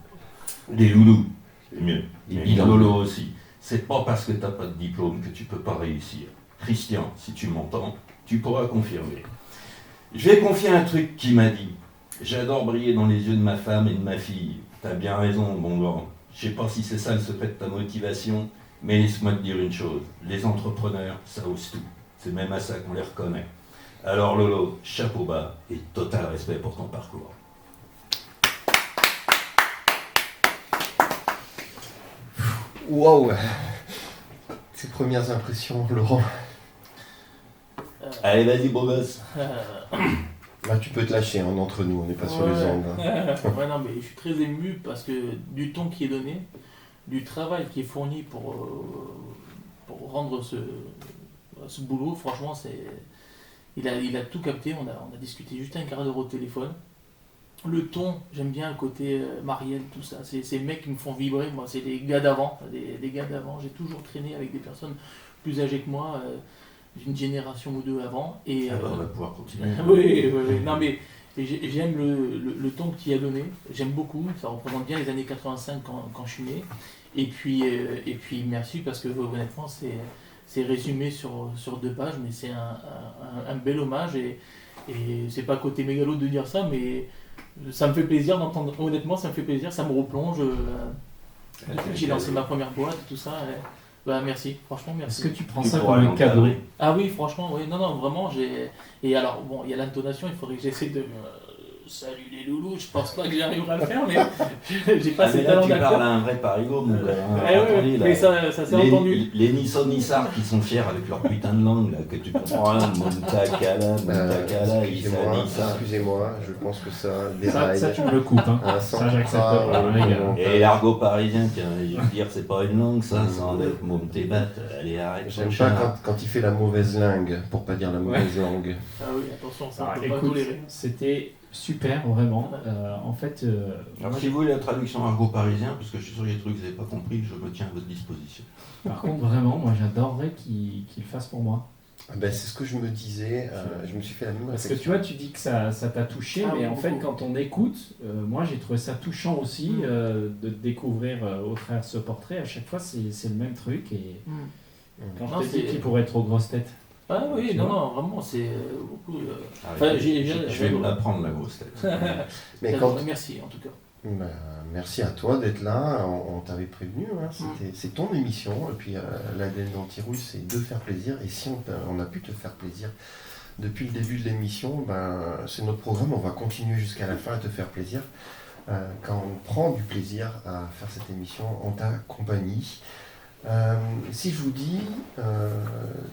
les loulous, c'est mieux, mais les lolos aussi, c'est pas parce que t'as pas de diplôme que tu peux pas réussir. Christian, si tu m'entends, tu pourras confirmer. Je vais confier un truc qu'il m'a dit. J'adore briller dans les yeux de ma femme et de ma fille. T'as bien raison, bon grand. Je sais pas si c'est ça le secret de ta motivation, mais laisse-moi te dire une chose, les entrepreneurs, ça ose tout. C'est même à ça qu'on les reconnaît. Alors Lolo, chapeau bas et total respect pour ton parcours. Waouh! Tes premières impressions, Laurent? Allez, vas-y, beau gosse. Là, tu peux te lâcher, hein, entre nous, on n'est pas sur les ondes. Hein. Ouais, non, mais je suis très ému parce que du ton qui est donné, du travail qui est fourni pour rendre ce boulot, franchement, il a tout capté. On a discuté juste un quart d'heure au téléphone. Le ton, j'aime bien le côté Marielle, tout ça. C'est ces mecs qui me font vibrer. Moi, c'est des gars d'avant. Des gars d'avant. J'ai toujours traîné avec des personnes plus âgées que moi, d'une génération ou deux avant. Et, on va pouvoir continuer. oui. Non, mais j'aime le ton que tu y as donné. J'aime beaucoup. Ça représente bien les années 85 quand je suis né. Et puis merci parce que honnêtement, c'est résumé sur 2 pages, mais c'est un bel hommage. Et c'est pas côté mégalo de dire ça, mais ça me fait plaisir d'entendre. Honnêtement, ça me fait plaisir. Ça me replonge. Depuis que j'ai lancé ma première boîte, tout ça. Merci, franchement, merci. Est-ce que tu prends ça comme un cadeau? Ah oui, franchement, oui. Non, vraiment, Et alors, bon, il y a l'intonation, il faudrait que j'essaie de... Salut les loulous, je pense pas que j'arriverai à le faire, mais j'ai pas ces talents d'acteur. Tu parles à un vrai parigo, mon gars. Oui, mais ça s'est entendu. Les Nissonissards qui sont fiers avec leur putain de langue, là, que tu comprends rien, Montakala, excusez-moi, je pense que ça déraille. Ça, tu me le coupes, hein. Ça, j'accepte pas, les gars. Et l'argot parisien, tiens, je veux dire, c'est pas une langue, ça enlève Montébat, allez, arrête. J'aime pas quand il fait la mauvaise langue, pour pas dire la mauvaise langue. Ah oui, attention, ça, on peut écoute, pas tolérer. C'était super, vraiment. En fait... Alors, si vous voulez la traduction argot parisien, parce que je suis sûr qu'il y a des trucs que vous n'avez pas compris, je me tiens à votre disposition. Par contre, vraiment, moi, j'adorerais qu'il le fasse pour moi. C'est ce que je me disais, je me suis fait la même réflexion. Parce que tu vois, tu dis que ça t'a touché, mais en fait, quand on écoute, moi j'ai trouvé ça touchant aussi de découvrir au travers ce portrait. À chaque fois, c'est le même truc. Et quand je te dis qu'il pourrait être aux grosses têtes. Ah oui, non, vraiment, c'est beaucoup. Je vais vous l'apprendre, la grosse tête. Mais merci en tout cas. Merci à toi d'être là, on t'avait prévenu, hein, c'est ton émission, et puis l'ADN d'Antirouille, c'est de faire plaisir, et si on a pu te faire plaisir depuis le début de l'émission, c'est notre programme, on va continuer jusqu'à la fin à te faire plaisir, quand on prend du plaisir à faire cette émission en ta compagnie. Si je vous dis,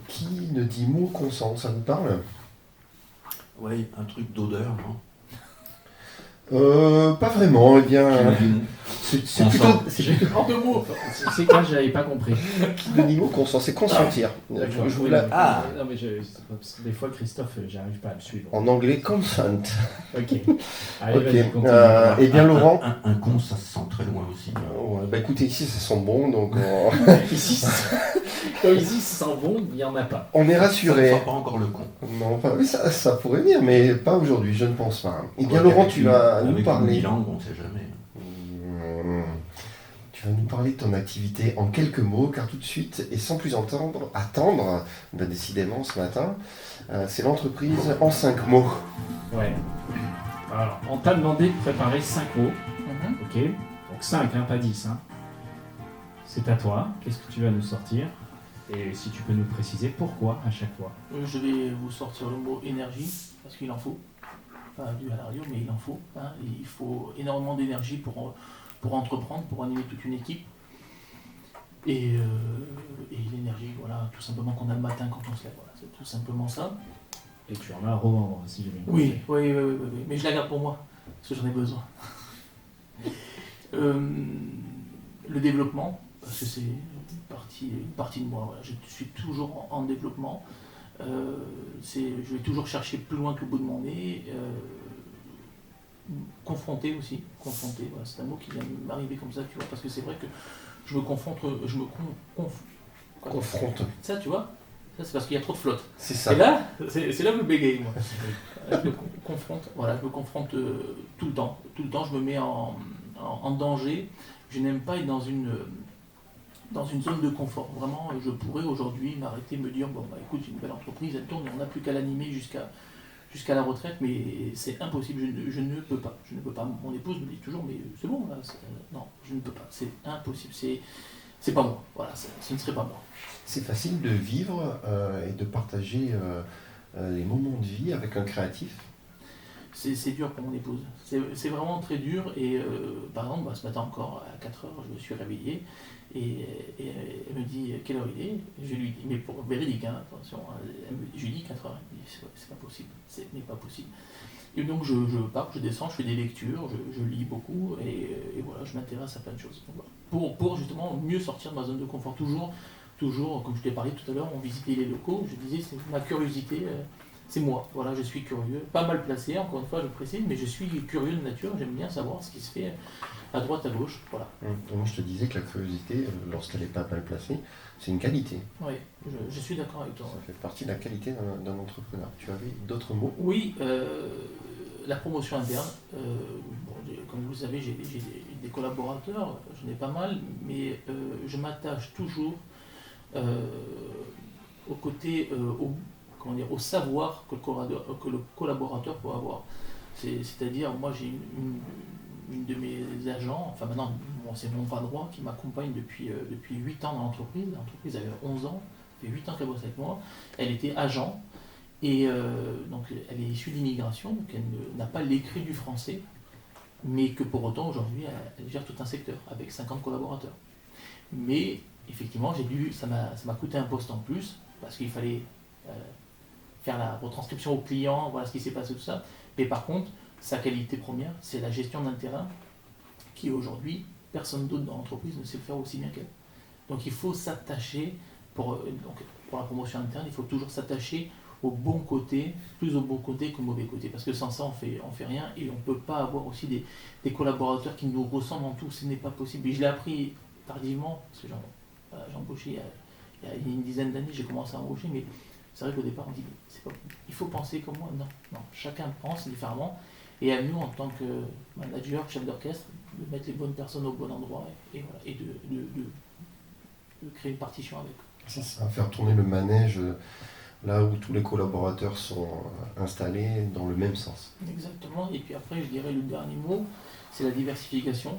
qui ne dit mot consent, ça vous parle? Oui, un truc d'odeur, non? Pas vraiment, eh bien. C'est plutôt. En 2 mots. C'est quoi, j'avais pas compris. Qui de niveau consent, c'est consentir. Non, mais parce que des fois, Christophe, j'arrive pas à le suivre. En anglais, consent. Ok. Allez, vas-y, continue. Eh bien, Laurent. Un con, ça se sent très loin aussi. Ouais, écoutez, ici, ça sent bon, donc. Ici, comme ici, ça sent bon, il n'y en a pas. On est rassuré. Ça ne sent pas encore le con. Non, enfin, oui, ça pourrait venir, mais pas aujourd'hui, je ne pense pas. Eh bien, Laurent, tu vas nous parler. Avec une langue, on ne sait jamais. Tu vas nous parler de ton activité en quelques mots, car tout de suite, et sans plus attendre, décidément ce matin, c'est l'entreprise en 5 mots. Ouais. Alors, on t'a demandé de préparer 5 mots. Ok. Donc 5, hein, pas 10. Hein. C'est à toi. Qu'est-ce que tu vas nous sortir? Et si tu peux nous préciser pourquoi à chaque fois. Je vais vous sortir le mot énergie, parce qu'il en faut. Pas dû à la radio, mais il en faut. Hein. Il faut énormément d'énergie pour entreprendre, pour animer toute une équipe. Et l'énergie, voilà, tout simplement qu'on a le matin quand on se lève. Voilà, c'est tout simplement ça. Et tu en as à revendre, si j'ai bien compris. Oui. Mais je la garde pour moi, parce que j'en ai besoin. Le développement, parce que c'est une partie de moi. Voilà. Je suis toujours en développement. Je vais toujours chercher plus loin que le bout de mon nez. Confronter aussi. Confronter, voilà, c'est un mot qui vient m'arriver comme ça, tu vois, parce que c'est vrai que je me confronte. Confronte. Ça, tu vois, ça c'est parce qu'il y a trop de flotte. C'est ça. Et là, c'est là où je bégaye, moi. Je me confronte, tout le temps. Tout le temps, je me mets en danger. Je n'aime pas être dans une zone de confort. Vraiment, je pourrais aujourd'hui m'arrêter, me dire, écoute, une belle entreprise, elle tourne et on n'a plus qu'à l'animer jusqu'à la retraite, mais c'est impossible, je ne peux pas. Mon épouse me dit toujours, mais c'est bon, là, non, je ne peux pas, c'est impossible, c'est pas moi, voilà, ce ne serait pas moi. C'est facile de vivre et de partager les moments de vie avec un créatif? c'est dur pour mon épouse. C'est vraiment très dur. Et par exemple, ce matin encore, à 4h, je me suis réveillé. Et elle me dit quelle heure il est. Je lui dis, mais pour véridique, hein, attention, je lui dis 4h. Elle me dit c'est pas possible, ce n'est pas possible. Et donc je pars, je descends, je fais des lectures, je lis beaucoup et voilà, je m'intéresse à plein de choses. Donc, voilà. Pour justement mieux sortir de ma zone de confort. Toujours, comme je t'ai parlé tout à l'heure, on visitait les locaux, je disais c'est ma curiosité, c'est moi. Voilà, je suis curieux, pas mal placé, encore une fois je précise, mais je suis curieux de nature, j'aime bien savoir ce qui se fait à droite, à gauche. Voilà. Et moi, je te disais que la curiosité, lorsqu'elle n'est pas mal placée, c'est une qualité. Oui, je suis d'accord avec toi. Ça fait partie de la qualité d'un entrepreneur. Tu avais d'autres mots? Oui, la promotion interne. Comme vous le savez, j'ai des collaborateurs, j'en ai pas mal, mais je m'attache toujours au côté, au savoir que le collaborateur peut avoir. C'est-à-dire, moi j'ai une de mes agents, enfin maintenant c'est mon bras droit qui m'accompagne depuis 8 ans dans l'entreprise. L'entreprise avait 11 ans, ça fait 8 ans qu'elle bosse avec moi. Elle était agent et donc elle est issue d'immigration, donc elle n'a pas l'écrit du français, mais que pour autant aujourd'hui elle gère tout un secteur avec 50 collaborateurs. Mais effectivement ça m'a coûté un poste en plus parce qu'il fallait faire la retranscription au client, voilà ce qui s'est passé, tout ça. Mais par contre, sa qualité première, c'est la gestion d'un terrain qui aujourd'hui, personne d'autre dans l'entreprise ne sait le faire aussi bien qu'elle. Donc il faut s'attacher, pour la promotion interne, il faut toujours s'attacher au bon côté, plus au bon côté qu'au mauvais côté. Parce que sans ça, on fait rien et on ne peut pas avoir aussi des collaborateurs qui nous ressemblent en tout, ce n'est pas possible. Et je l'ai appris tardivement, parce que j'ai embauché il y a une dizaine d'années, j'ai commencé à embaucher, mais c'est vrai qu'au départ, on dit, il faut penser comme moi. Non, chacun pense différemment. Et à nous, en tant que manager, chef d'orchestre, de mettre les bonnes personnes au bon endroit et voilà, et de créer une partition avec. C'est ça, faire tourner le manège là où tous les collaborateurs sont installés dans le même sens. Exactement. Et puis après, je dirais le dernier mot, c'est la diversification.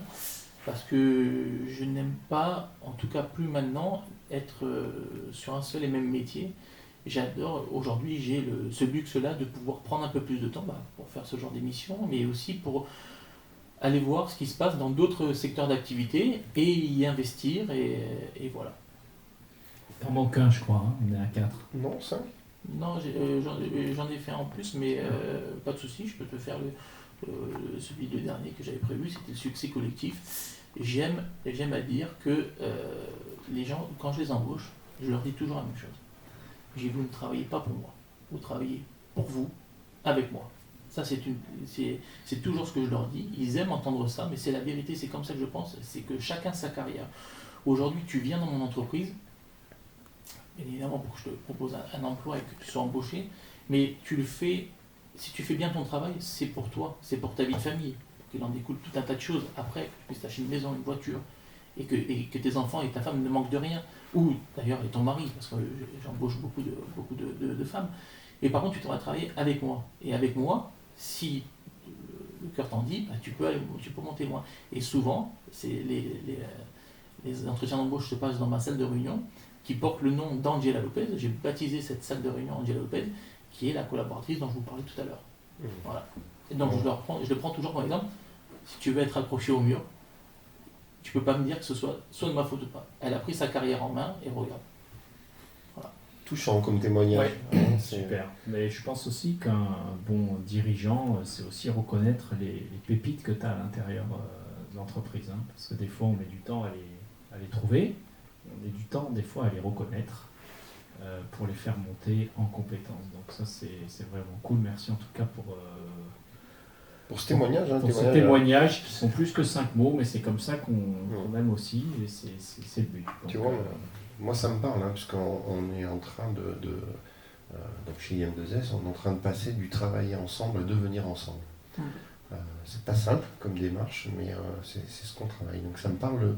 Parce que je n'aime pas, en tout cas plus maintenant, être sur un seul et même métier. J'adore, aujourd'hui j'ai ce luxe-là de pouvoir prendre un peu plus de temps pour faire ce genre d'émission, mais aussi pour aller voir ce qui se passe dans d'autres secteurs d'activité et y investir, et voilà. T'en manques un, je crois, hein. On est à 4. Non, 5? Non, j'en ai fait en plus, mais pas de souci, je peux te faire celui de dernier que j'avais prévu, c'était le succès collectif. J'aime à dire que les gens, quand je les embauche, je leur dis toujours la même chose. Vous ne travaillez pas pour moi, vous travaillez pour vous, avec moi. Ça, c'est toujours ce que je leur dis. Ils aiment entendre ça, mais c'est la vérité, c'est comme ça que je pense. C'est que chacun sa carrière. Aujourd'hui, tu viens dans mon entreprise, bien évidemment pour que je te propose un emploi et que tu sois embauché, mais tu le fais, si tu fais bien ton travail, c'est pour toi, c'est pour ta vie de famille, pour qu'il en découle tout un tas de choses après, que tu puisses t'acheter une maison, une voiture, et que tes enfants et ta femme ne manquent de rien, ou d'ailleurs et ton mari, parce que j'embauche beaucoup de femmes. Et par contre, tu devras travailler avec moi. Et avec moi, si le cœur t'en dit, tu peux monter loin. Et souvent, les entretiens d'embauche se passent dans ma salle de réunion, qui porte le nom d'Angela Lopez. J'ai baptisé cette salle de réunion Angela Lopez, qui est la collaboratrice dont je vous parlais tout à l'heure. Voilà. Et donc je le prends toujours comme exemple. Si tu veux être accroché au mur, tu peux pas me dire que ce soit de ma faute ou pas. Elle a pris sa carrière en main et regarde. Voilà. Touchant comme témoignage. Ouais, super. Mais je pense aussi qu'un bon dirigeant, c'est aussi reconnaître les pépites que tu as à l'intérieur de l'entreprise. Hein, parce que des fois, on met du temps à les trouver. On met du temps, des fois, à les reconnaître pour les faire monter en compétences. Donc ça, c'est vraiment cool. Merci en tout cas pour ce témoignage. Pour ces témoignages qui sont plus que 5 mots, mais c'est comme ça qu'on aime aussi, et c'est le but. Donc, tu vois, moi ça me parle, puisqu'on est en train donc chez IM2S, on est en train de passer du travailler ensemble à devenir ensemble. C'est pas simple comme démarche, mais c'est ce qu'on travaille. Donc ça me parle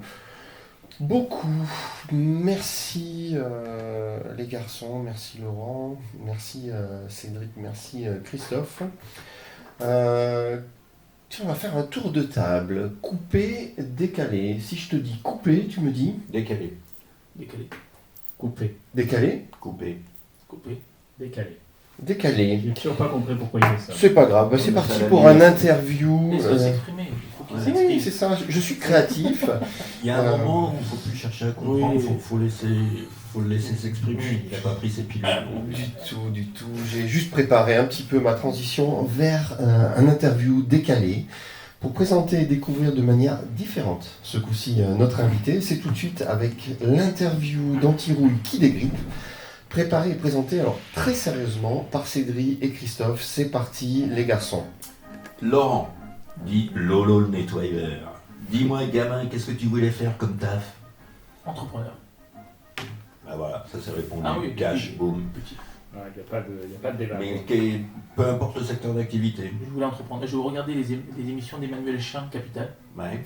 beaucoup. Merci les garçons, merci Laurent, merci Cédric, merci Christophe. On va faire un tour de table. Couper, décaler. Si je te dis couper, tu me dis Décalé. Décalé. Couper. décaler. Coupé. Coupé. Décaler. décalé. J'ai toujours pas compris pourquoi il fait ça. C'est pas grave, c'est Mais parti ça l'a pour mis, un ça. interview. Laisse-le s'exprimer. Il faut qu'il Ouais. s'exprime. Oui, c'est ça, je suis créatif. Il y a un moment où il ne faut plus chercher à comprendre, Oui. faut le laisser s'exprimer. Il n'a pas pris ses pilules. Du tout. J'ai juste préparé un petit peu ma transition vers un interview décalé pour présenter et découvrir de manière différente. Ce coup-ci, notre invité, c'est tout de suite avec l'interview d'Antirouille qui dégrippe, préparée et présentée alors très sérieusement par Cédric et Christophe. C'est parti, les garçons. Laurent, dit Lolo le nettoyeur. Dis-moi, gamin, qu'est-ce que tu voulais faire comme taf? Entrepreneur. Ah voilà, ça s'est répondu. Ah oui, Cash, petit. boum. Petit. Il n'y a pas de débat. Mais peu importe le secteur d'activité. Je voulais entreprendre. Je regardais les émissions d'Emmanuel Chin, Capital. Ouais.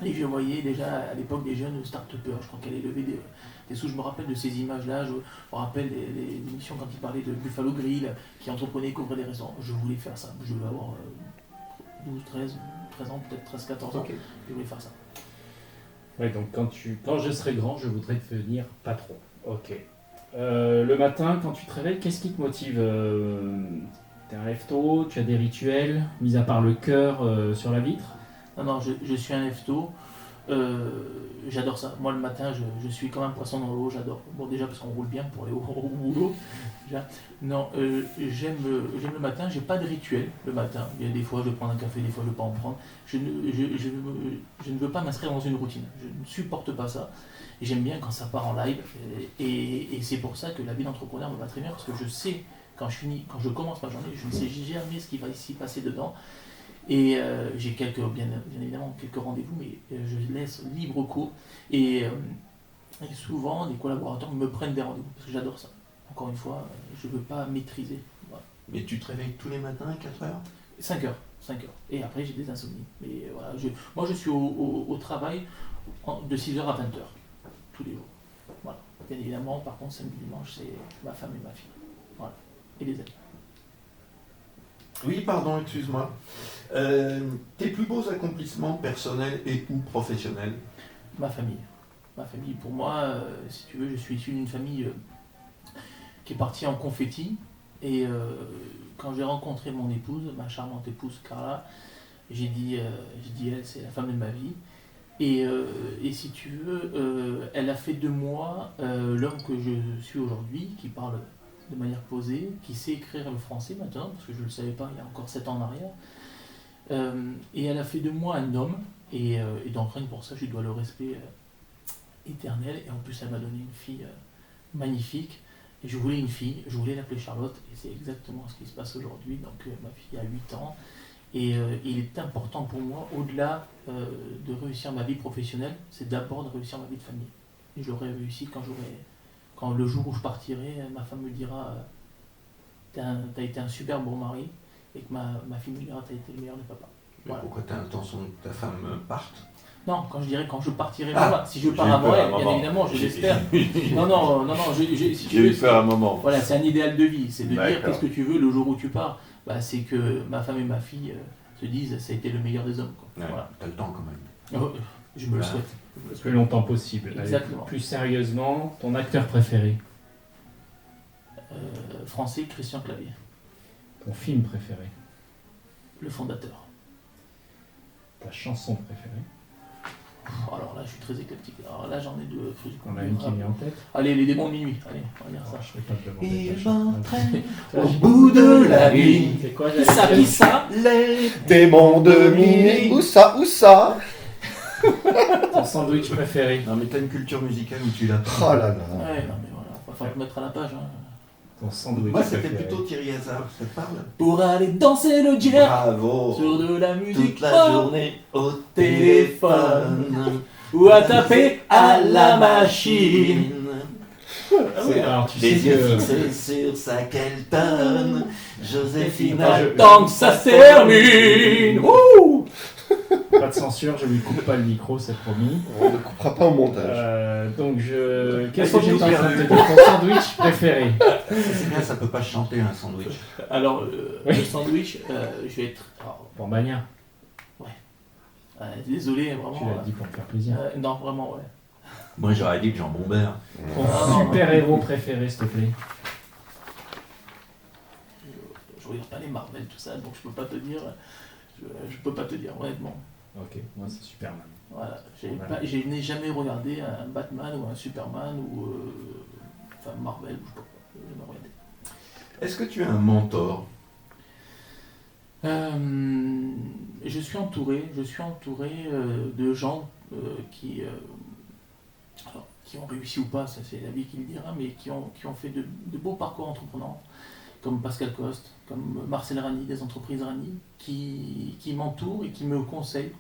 Et je voyais déjà à l'époque des jeunes start-upers. Je crois qu'elle est levée des sous. Je me rappelle de ces images-là. Je me rappelle les émissions quand il parlait de Buffalo Grill, qui entreprenait, qui ouvrait des restaurants. Je voulais faire ça. Je voulais avoir 12, 13 ans, peut-être 13, 14 ans. Ok. Je voulais faire ça. Ouais, donc quand je serai grand, je voudrais devenir patron. Ok. Le matin, quand tu te réveilles, qu'est-ce qui te motive? T'es un lève-tôt, tu as des rituels, mis à part le cœur sur la vitre? Non, je suis un lève-tôt. J'adore ça. Moi, le matin, je suis comme un poisson dans l'eau. J'adore. Bon, déjà parce qu'on roule bien pour aller au boulot. Déjà. Non, j'aime le matin. J'ai pas de rituel le matin. Il y a des fois, je vais prendre un café, des fois, je ne vais pas en prendre. Je ne veux pas m'inscrire dans une routine. Je ne supporte pas ça. Et j'aime bien quand ça part en live. Et c'est pour ça que la vie d'entrepreneur me va très bien, parce que je sais, quand je commence ma journée, je ne sais jamais ce qui va s'y passer dedans. Et j'ai bien évidemment quelques rendez-vous, mais je laisse libre cours. Et souvent, des collaborateurs me prennent des rendez-vous, parce que j'adore ça. Encore une fois, je ne veux pas maîtriser. Voilà. Mais tu te réveilles tous les matins à 4 heures? 5 heures. Et après, j'ai des insomnies. Mais voilà, moi, je suis au travail de 6h à 20h, tous les jours. Voilà. Bien évidemment, par contre, samedi, dimanche, c'est ma femme et ma fille. Voilà. Et les amis. Oui, pardon, excuse-moi. Tes plus beaux accomplissements personnels et ou professionnels? Ma famille. Ma famille, pour moi, si tu veux, je suis issu d'une famille qui est partie en confetti. Et quand j'ai rencontré mon épouse, ma charmante épouse Carla, j'ai dit elle, c'est la femme de ma vie. Et si tu veux, elle a fait de moi l'homme que je suis aujourd'hui, qui parle de manière posée, qui sait écrire le français maintenant, parce que je ne le savais pas il y a encore 7 ans en arrière. Et elle a fait de moi un homme, et donc rien que pour ça, je lui dois le respect éternel. Et en plus, elle m'a donné une fille magnifique. Et je voulais une fille, je voulais l'appeler Charlotte, et c'est exactement ce qui se passe aujourd'hui. Donc ma fille a 8 ans, et il est important pour moi, au-delà de réussir ma vie professionnelle, c'est d'abord de réussir ma vie de famille. Et je l'aurai réussi quand le jour où je partirai, ma femme me dira t'as été un super bon mari, et que ma fille me dira t'as été le meilleur des papas. Voilà. Pourquoi tu as l'intention que ta femme parte? Non, quand je partirai, voilà. Si je pars avant elle, bien évidemment, je l'espère. Non, si tu veux, eu peur un moment. Voilà, c'est un idéal de vie, c'est de dire qu'est-ce que tu veux le jour où tu pars. Bah, c'est que ma femme et ma fille se disent ça a été le meilleur des hommes. Quoi. Ouais, voilà. T'as le temps quand même. Je me le souhaite. Le plus longtemps possible. Exactement. Allez, plus sérieusement, ton acteur préféré? Français, Christian Clavier. Ton film préféré? Le Fondateur. Ta chanson préférée? Alors là, je suis très éclectique. Alors là, j'en ai deux. On a une qui vient en tête. Allez, les démons de minuit. Allez, on va dire ça. Je vais pas te demander. Il m'entraîne au bout de la nuit. C'est quoi? Qui ça Les Démons de minuit. Où ça? Ton sandwich préféré? Non mais t'as une culture musicale où tu l'as. Oh là là. Ouais, non mais voilà, va falloir te mettre à la page. Hein. Ton sandwich Moi c'était préféré? plutôt Thierry Hazard, ça te parle? Pour aller danser le jazz Bravo. sur de la musique Toute la journée au téléphone ou à taper à la machine. Ah oui, alors tu sais Les yeux que... fixés sur sa Kelton, Joséphine. Tant que ça se termine. Ouh. Pas de censure, je lui coupe pas le micro, c'est promis. On ne coupera pas au montage. Donc qu'est-ce Faut que j'étais en nous train de te faire dire? Ton sandwich préféré? C'est bien, ça peut pas chanter un sandwich. Alors, Oui. le sandwich, je vais être. Alors, Pour Mania, désolé, tu vraiment. l'as dit pour me faire plaisir. Non, vraiment, ouais. Moi j'aurais dit que Jean Bombert. Ton super-héros préféré, s'il te plaît? je regarde pas les Marvel, tout ça, donc je peux pas te dire, honnêtement. Ok, moi c'est Superman. Voilà, Voilà. je n'ai jamais regardé un Batman ou un Superman ou Marvel, ou je sais pas quoi, j'ai jamais regardé. Est-ce que tu as un mentor? Je suis entouré de gens qui ont réussi ou pas, ça c'est la vie qui le dira, mais qui ont fait de beaux parcours entrepreneurs, comme Pascal Coste, comme Marcel Rani des entreprises Rani, qui m'entourent et qui me conseillent,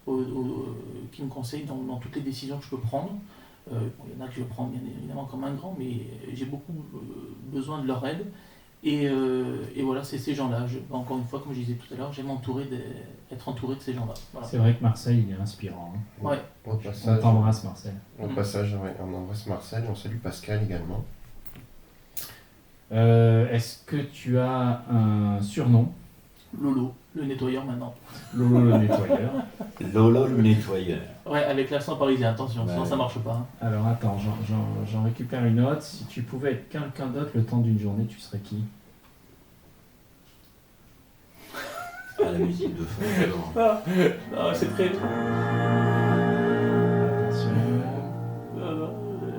dans toutes les décisions que je peux prendre. Il y en a que je prends bien évidemment comme un grand, mais j'ai beaucoup besoin de leur aide. Et voilà, c'est ces gens-là. Encore une fois, comme je disais tout à l'heure, j'aime être entouré de ces gens-là. Voilà. C'est vrai que Marcel, il est inspirant. Hein. Ouais. Au On passage, t'embrasse, Marcel. ouais, on embrasse Marcel, on salue Pascal également. Est-ce que tu as un surnom? Lolo, le nettoyeur maintenant. Lolo le nettoyeur. Lolo le nettoyeur. Ouais, avec l'accent parisien, attention, sinon Ouais. ça marche pas. Hein. Alors attends, j'en récupère une autre. Si tu pouvais être quelqu'un d'autre le temps d'une journée, tu serais qui? Ah, la musique de fond, j'adore. Non, c'est très. Attention.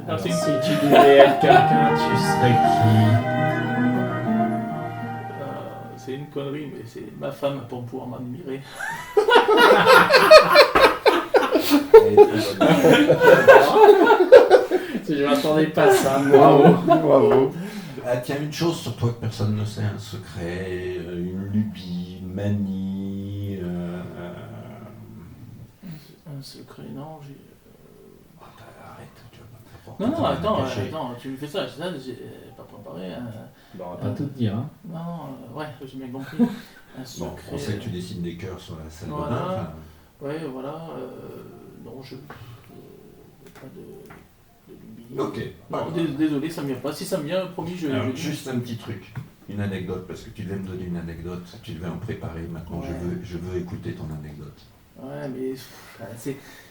Non, c'est une Si tu devais être quelqu'un, tu serais c'est une connerie, mais c'est ma femme pour pouvoir m'admirer. qui? Je m'attendais pas à ça. Bravo. Bravo. Ah, tiens, une chose sur toi que personne ne sait, un secret, une lubie, une manie. Un secret, non, j'ai. Arrête, tu vas pas te faire Non, porter, tu vas me cacher. attends, tu me fais ça, j'ai pas préparé. Bon, on va pas tout te dire. Hein. Non, ouais, j'ai bien compris. Un secret. Bon, on sait que tu dessines des cœurs sur la salle de Voilà. bain. Enfin, Ouais, voilà. Non, je. Pas de lubie. ok. Non, désolé, ça me vient pas. Si ça me vient, promis, Alors, je. juste un petit truc, une anecdote, parce que tu devais me donner une anecdote, tu devais en préparer. Maintenant, Ouais. je veux écouter ton anecdote. Ouais, mais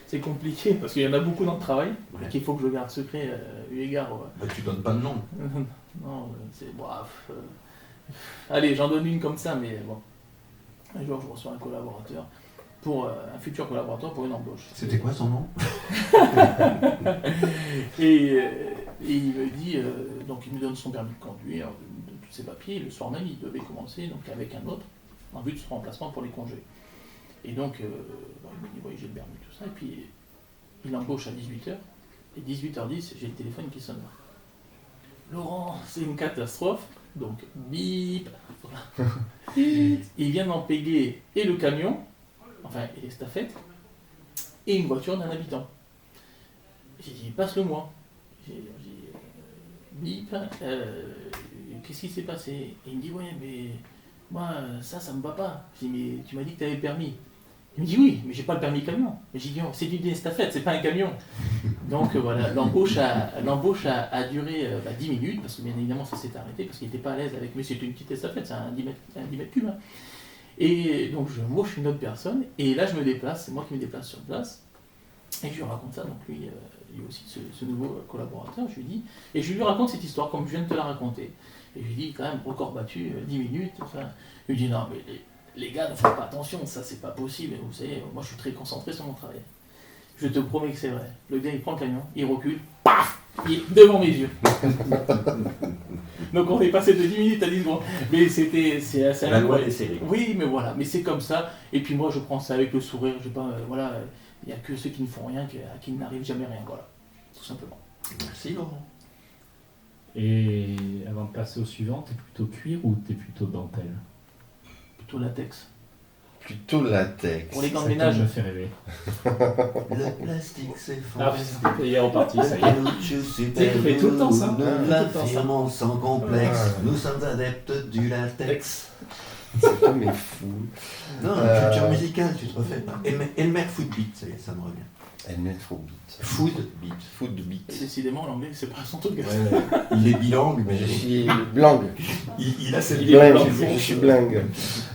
c'est compliqué parce qu'il y en a beaucoup dans le travail Ouais. et qu'il faut que je garde secret eu égard. Bah, tu donnes pas de nom. Non, c'est bref. Allez, j'en donne une comme ça, mais bon. Un jour, je reçois un collaborateur, un futur collaborateur pour une embauche. C'était quoi son nom? Et il me dit, donc il me donne son permis de conduire, de tous ses papiers. Le soir même, il devait commencer donc avec un autre, en vue de son remplacement pour les congés. Et donc, il me dit, oui, j'ai le permis, tout ça. Et puis, il embauche à 18h. Et 18h10, j'ai le téléphone qui sonne. Laurent, c'est une catastrophe. Donc, bip. Voilà. Il vient d'en payer et le camion, enfin, et les staffettes, et une voiture d'un habitant. J'ai dit, passe-le-moi. J'ai dit, bip, qu'est-ce qui s'est passé? Et il me dit, ouais, mais moi, ça me va pas. J'ai dit, mais tu m'as dit que tu avais le permis. Il me dit, oui, mais j'ai pas le permis camion. Mais j'ai dit, oh, c'est une estafette, c'est pas un camion. Donc voilà, l'embauche a duré 10 minutes, parce que bien évidemment ça s'est arrêté, parce qu'il n'était pas à l'aise avec, mais c'était une petite estafette, c'est un 10 mètres cubes. Hein. Et donc je embauche une autre personne, et là je me déplace, c'est moi qui me déplace sur place, et je lui raconte ça, donc lui aussi ce nouveau collaborateur, je lui dis, et je lui raconte cette histoire comme je viens de te la raconter. Et je lui dis, quand même, record battu, 10 minutes, enfin, il me dit, non mais les gars ne font pas attention, ça c'est pas possible, vous savez, moi je suis très concentré sur mon travail. Je te promets que c'est vrai. Le gars il prend le camion, il recule, paf, il est devant mes yeux. Donc on est passé de 10 minutes à 10 secondes. Mais c'est assez La loi des séries. Oui, mais voilà, mais c'est comme ça. Et puis moi je prends ça avec le sourire, je sais pas, voilà, il n'y a que ceux qui ne font rien, à qui n'arrive jamais rien, voilà. Tout simplement. Merci Laurent. Et avant de passer au suivant, t'es plutôt cuir ou t'es plutôt dentelle? Plutôt latex. Plutôt latex. Pour les gants de Ça ménage. me fait rêver. Le plastique s'effondre. Ah, putain, il est reparti, ça y est. Tu fais tout le temps ça. Nous l'affirmons sans complexe. Ah. Nous sommes adeptes du latex. C'est comme mes fous. Non, culture musicale, tu te refais pas. Elmer Footbeat, ça y est, ça me revient. Elmer Footbeat. Footbeat. Footbeat. Décidément, l'anglais, c'est pas son truc. Il est bilingue, mais Je suis blanc. il a cette Je suis blingue.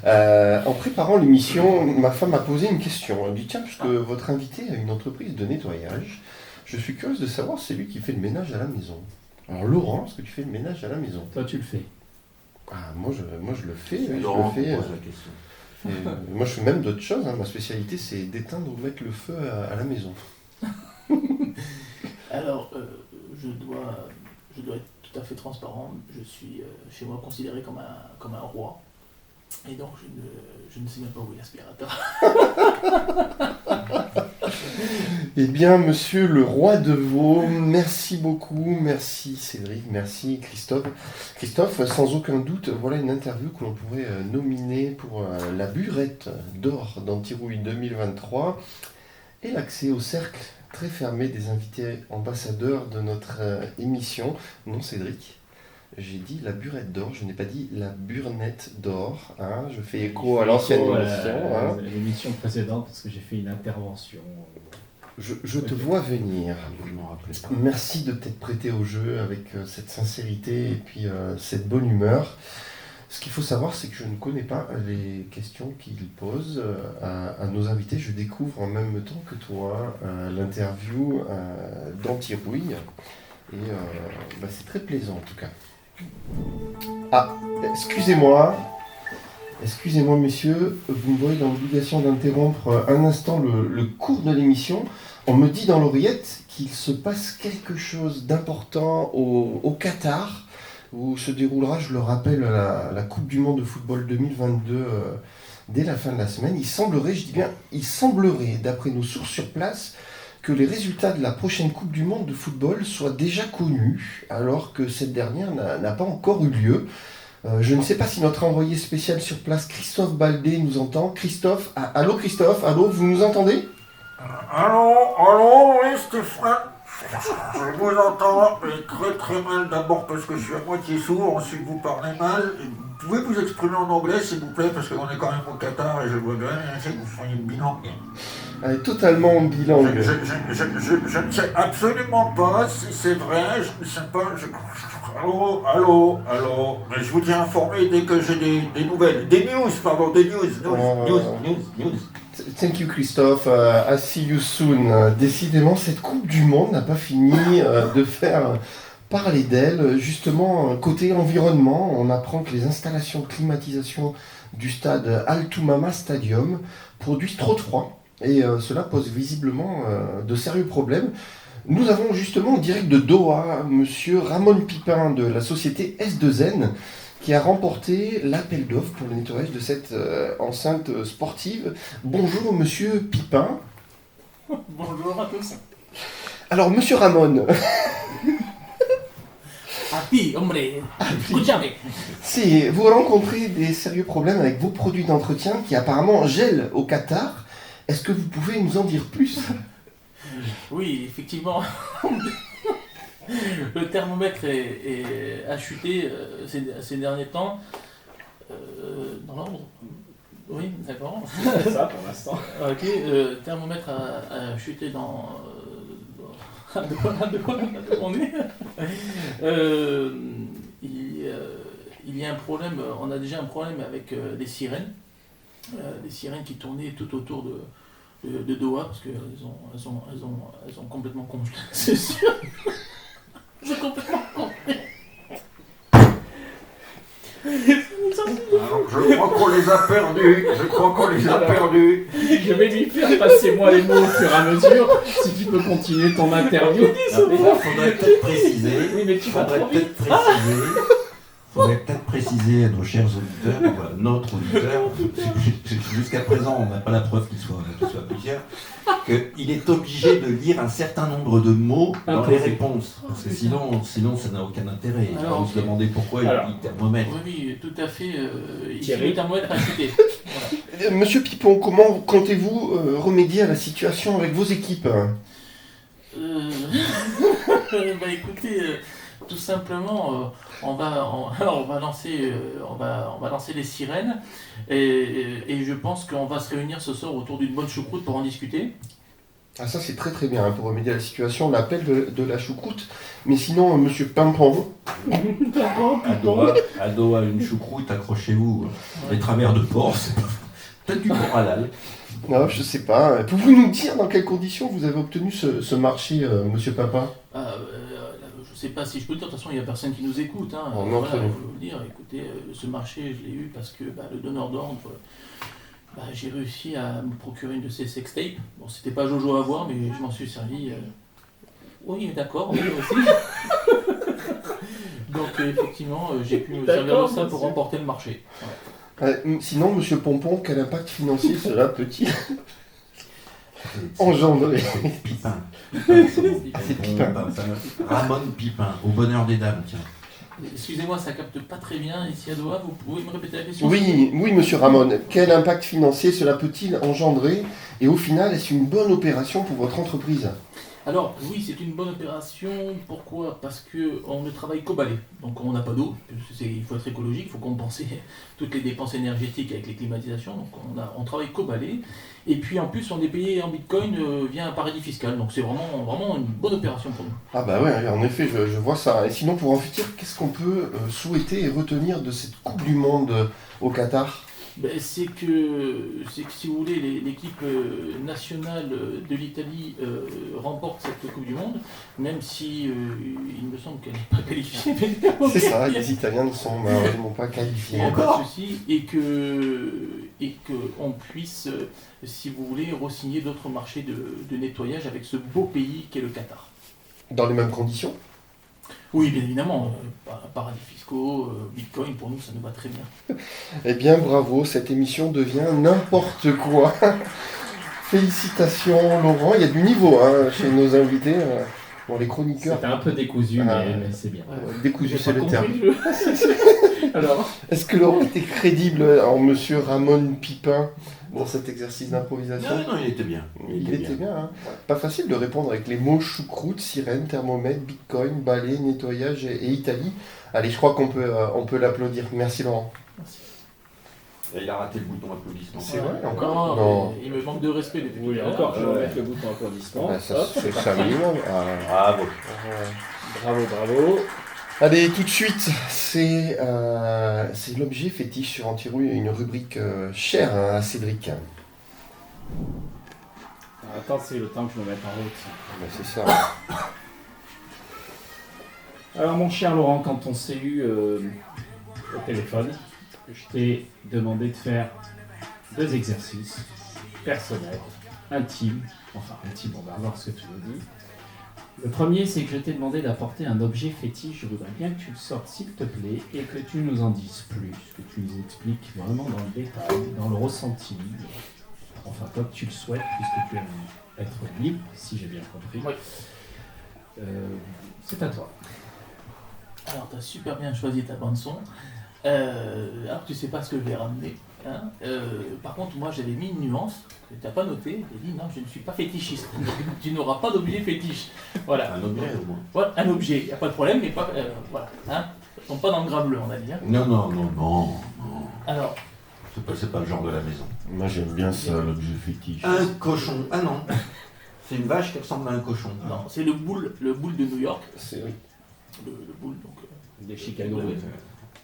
En préparant l'émission, ma femme m'a posé une question. Elle me dit, tiens, puisque votre invité a une entreprise de nettoyage, je suis curieuse de savoir si c'est lui qui fait le ménage à la maison. Alors Laurent, est-ce que tu fais le ménage à la maison? Toi, tu le fais. Moi je le fais, C'est je Laurent le qui fais. pose la question. Moi je fais même d'autres choses, hein. Ma spécialité c'est d'éteindre ou mettre le feu à la maison. Alors, je dois être tout à fait transparent. Je suis chez moi considéré comme un roi. Et donc, je ne sais même pas où est l'aspirateur. Eh bien, monsieur le roi de veau, merci beaucoup, merci Cédric, merci Christophe. Christophe, sans aucun doute, voilà une interview que l'on pourrait nominer pour la burette d'or d'Antirouille 2023 et l'accès au cercle très fermé des invités ambassadeurs de notre émission. Non, Cédric, j'ai dit la burette d'or, je n'ai pas dit la burnette d'or. Hein. Je fais écho à l'ancienne émission. Hein. L'émission précédente, parce que j'ai fait une intervention. Je te vois venir. Je m'en rappelais pas. Merci de t'être prêté au jeu avec cette sincérité et puis cette bonne humeur. Ce qu'il faut savoir, c'est que je ne connais pas les questions qu'il pose à nos invités. Je découvre en même temps que toi l'interview d'Antirouille. Et c'est très plaisant en tout cas. Ah, excusez-moi, messieurs, vous me voyez dans l'obligation d'interrompre un instant le cours de l'émission. On me dit dans l'oreillette qu'il se passe quelque chose d'important au Qatar, où se déroulera, je le rappelle, la Coupe du Monde de football 2022 dès la fin de la semaine. Il semblerait, d'après nos sources sur place, que les résultats de la prochaine Coupe du Monde de football soient déjà connus, alors que cette dernière n'a pas encore eu lieu. Je ne sais pas si notre envoyé spécial sur place, Christophe Baldé, nous entend. Christophe, allô Christophe, allô, vous nous entendez ? Allô, oui Stéphane, je vous entends, mais très très mal d'abord parce que je suis à moitié sourd, ensuite vous parlez mal. Vous pouvez vous exprimer en anglais s'il vous plaît, parce qu'on est quand même au Qatar et je voudrais que vous soyez bilingue. Elle est totalement bilingue. Je ne sais absolument pas si c'est vrai, je ne sais pas. Allô. Mais je vous tiens informé dès que j'ai des nouvelles. Des news. Thank you Christophe, I see you soon. Décidément, cette Coupe du Monde n'a pas fini de faire parler d'elle. Justement, côté environnement, on apprend que les installations de climatisation du stade Al Toumama Stadium produisent trop de froid. Et cela pose visiblement de sérieux problèmes. Nous avons justement en direct de Doha, monsieur Ramon Pipin de la société S2N, qui a remporté l'appel d'offres pour le nettoyage de cette enceinte sportive. Bonjour monsieur Pipin. Bonjour à tous. Alors monsieur Ramon, hombre, escúchame. si vous rencontrez des sérieux problèmes avec vos produits d'entretien qui apparemment gèlent au Qatar, est-ce que vous pouvez nous en dire plus ? Oui, effectivement. Le thermomètre a chuté ces derniers temps. Dans l'ordre ? Oui, d'accord. C'est ça pour l'instant. Ok, le thermomètre a chuté dans... De quoi on est il y a un problème, on a déjà un problème avec des sirènes. Des sirènes qui tournaient tout autour de Doha, parce qu'elles ont complètement congelé. C'est sûr. J'ai complètement compris. Alors, je crois qu'on les a perdus. Je vais lui faire passer moi les mots au fur et à mesure, si tu peux continuer ton interview. Il faudrait peut-être préciser. Oui, mais tu vas trop vite. Faudrait peut-être préciser à nos chers auditeurs, ou à notre auditeur, jusqu'à présent on n'a pas la preuve qu'il soit plusieurs, qu'il est obligé de lire un certain nombre de mots dans les réponses. Parce que sinon ça n'a aucun intérêt. Il va se demander pourquoi il dit thermomètre. Oui, tout à fait. Le thermomètre a chuté. Voilà. Monsieur Pipon, comment comptez-vous remédier à la situation avec vos équipes ? Écoutez, tout simplement, on va lancer les sirènes et je pense qu'on va se réunir ce soir autour d'une bonne choucroute pour en discuter. Ah ça c'est très très bien, hein, pour remédier à la situation, l'appel de la choucroute. Mais sinon, monsieur Pimpon... À Doha, une choucroute, accrochez-vous. Les travers de porc, c'est peut-être du porc halal. Non, je sais pas. Pouvez-vous nous dire dans quelles conditions vous avez obtenu ce marché, monsieur Papa ? Je sais pas si je peux le dire, de toute façon il n'y a personne qui nous écoute. Hein. On est Voilà, entre nous. je veux vous dire, écoutez, ce marché je l'ai eu parce que le donneur d'ordre, j'ai réussi à me procurer une de ces sextapes. Bon, c'était pas Jojo à voir, mais je m'en suis servi. Oui, d'accord, oui aussi. Donc effectivement, j'ai pu me servir de ça pour remporter le marché. Voilà. Sinon, monsieur Pompon, quel impact financier cela peut-il engendrer? Pipin. C'est Pipin. Ramon Pipin, au bonheur des dames, tiens. Excusez-moi, ça capte pas très bien ici à Doha, vous pouvez me répéter la question? Oui, monsieur Ramon, quel impact financier cela peut-il engendrer? Et au final, est-ce une bonne opération pour votre entreprise? Alors oui, c'est une bonne opération. Pourquoi? Parce qu'on ne travaille qu'au balai. Donc on n'a pas d'eau. Il faut être écologique, il faut compenser toutes les dépenses énergétiques avec les climatisations. Donc on travaille qu'au balai. Et puis en plus, on est payé en bitcoin via un paradis fiscal. Donc c'est vraiment une bonne opération pour nous. Ah bah ouais, en effet, je vois ça. Et sinon, pour en futur, qu'est-ce qu'on peut souhaiter et retenir de cette Coupe du Monde au Qatar? C'est que si vous voulez, l'équipe nationale de l'Italie remporte cette Coupe du Monde, même si il me semble qu'elle n'est pas qualifiée. C'est ça, les Italiens ne sont malheureusement pas qualifiés. Il n'y a pas de souci, et qu'on puisse, si vous voulez, re-signer d'autres marchés de nettoyage avec ce beau pays qu'est le Qatar. Dans les mêmes conditions? Oui, bien évidemment, paradis fiscaux, bitcoin, pour nous, ça nous va très bien. Eh bien, bravo, cette émission devient n'importe quoi. Félicitations, Laurent. Il y a du niveau chez nos invités. Bon, les chroniqueurs. C'était un peu décousu, mais c'est bien. Décousu, c'est J'ai le pas terme. compris le jeu. Alors, Est-ce que Laurent était crédible en monsieur Ramon Pipin dans cet exercice d'improvisation? Non, il était bien. Il était bien, hein. Pas facile de répondre avec les mots choucroute, sirène, thermomètre, bitcoin, balai, nettoyage et Italie. Allez, je crois qu'on peut l'applaudir. Merci Laurent. merci. Et il a raté le bouton applaudissement. C'est vrai, encore? Non, Non. mais il me manque de respect depuis Oui, tout à l'heure. encore, je vais mettre le bouton applaudissement. Ah, ça, Hop. c'est ça minimum. Bravo. Bravo. Allez, tout de suite, c'est l'objet fétiche sur Antirouille, une rubrique chère à Cédric. Attends, c'est le temps que je me mette en route. Ben, c'est ça. Alors mon cher Laurent, quand on s'est eu au téléphone, je t'ai demandé de faire 2 exercices personnels, intimes, on va voir ce que tu nous dis. Le premier, c'est que je t'ai demandé d'apporter un objet fétiche. Je voudrais bien que tu le sortes, s'il te plaît, et que tu nous en dises plus, que tu nous expliques vraiment dans le détail, dans le ressenti, enfin comme tu le souhaites, puisque tu aimes être libre, si j'ai bien compris. Oui. C'est à toi. Alors, tu as super bien choisi ta bande-son. Alors, tu sais pas ce que je vais ramener. Hein. Par contre, moi, j'avais mis une nuance que tu n'as pas notée. J'ai dit non, je ne suis pas fétichiste. Donc, tu n'auras pas d'objet fétiche. Voilà. Un objet au moins. Voilà, un objet, il n'y a pas de problème, mais pas. Voilà. Hein. Ils ne sont pas dans le gras bleu, on a dit. Hein. Non. Alors, C'est pas le genre de la maison. Moi, j'aime bien ça, l'objet fétiche. Un cochon. Ah non. C'est une vache qui ressemble à un cochon. non, c'est le boule de New York. C'est oui. Le boule, donc. Des Chicago.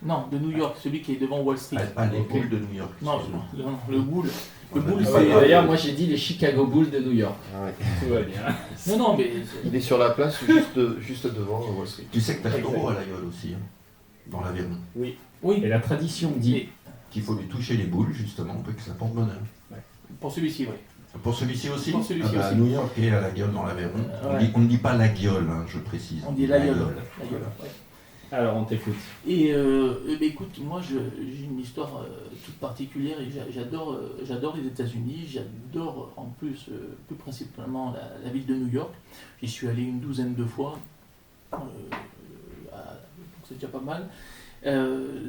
Non, de New York, celui qui est devant Wall Street. Pas les boules de New York. Non, excuse-moi. non, le boule. Le On a boule, dit c'est. pas grave. D'ailleurs, moi j'ai dit les Chicago Bulls de New York. Ah ouais. Tout va bien. Non, non, mais. Il est sur la place juste devant Wall Street. Tu sais que t'as le taureau à la gueule aussi, hein, dans l'Aveyron. Oui. Et la tradition dit. Qu'il faut lui toucher les boules, justement, pour que ça porte bonheur. Pour celui-ci, oui. Pour celui-ci aussi Pour celui-ci À aussi. New York et à la gueule dans l'Aveyron. Ouais. On ne dit pas la gueule, hein, je précise. On dit la gueule. La gueule, ouais. Alors on t'écoute. Et écoute, moi j'ai une histoire toute particulière et j'adore les États-Unis, j'adore en plus plus principalement la ville de New York. J'y suis allé une 12aine de fois, donc c'est déjà pas mal.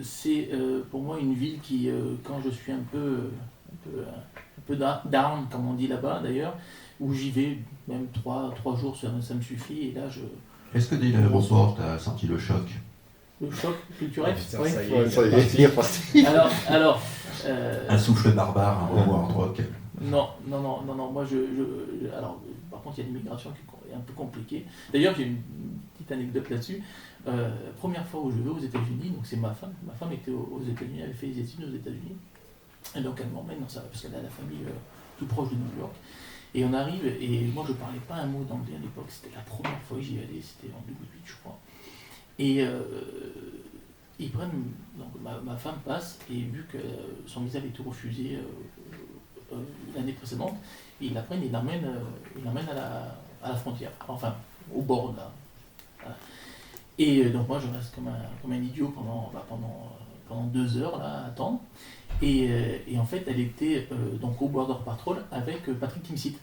C'est pour moi une ville qui, quand je suis un peu down, comme on dit là-bas d'ailleurs, où j'y vais, même 3 jours ça me suffit, et là Est-ce que dès l'aéroport, tu as senti le choc? le choc culturel. Putain, Oui. ça y est. Ça y est, il est reparti. Alors, Un souffle barbare, un Howard Rock. non, moi alors, par contre, il y a l'immigration qui est un peu compliquée. D'ailleurs, j'ai une petite anecdote là-dessus. Première fois où je vais aux États-Unis, donc c'est ma femme. Ma femme était aux États-Unis, elle avait fait des études aux États-Unis. Et donc, elle m'emmène dans ça, parce qu'elle a la famille tout proche de New York. Et on arrive, et moi, je parlais pas un mot d'anglais à l'époque. C'était la première fois que j'y allais, c'était en 2008, je crois. Et ils prennent, donc ma femme passe, et vu que son visa avait été refusé l'année précédente, ils la prennent, ils l'emmènent à la frontière, enfin au bord là. Voilà. Et donc moi je reste comme un idiot pendant 2 heures là, à attendre. Et en fait elle était donc au Border Patrol avec Patrick Timsit.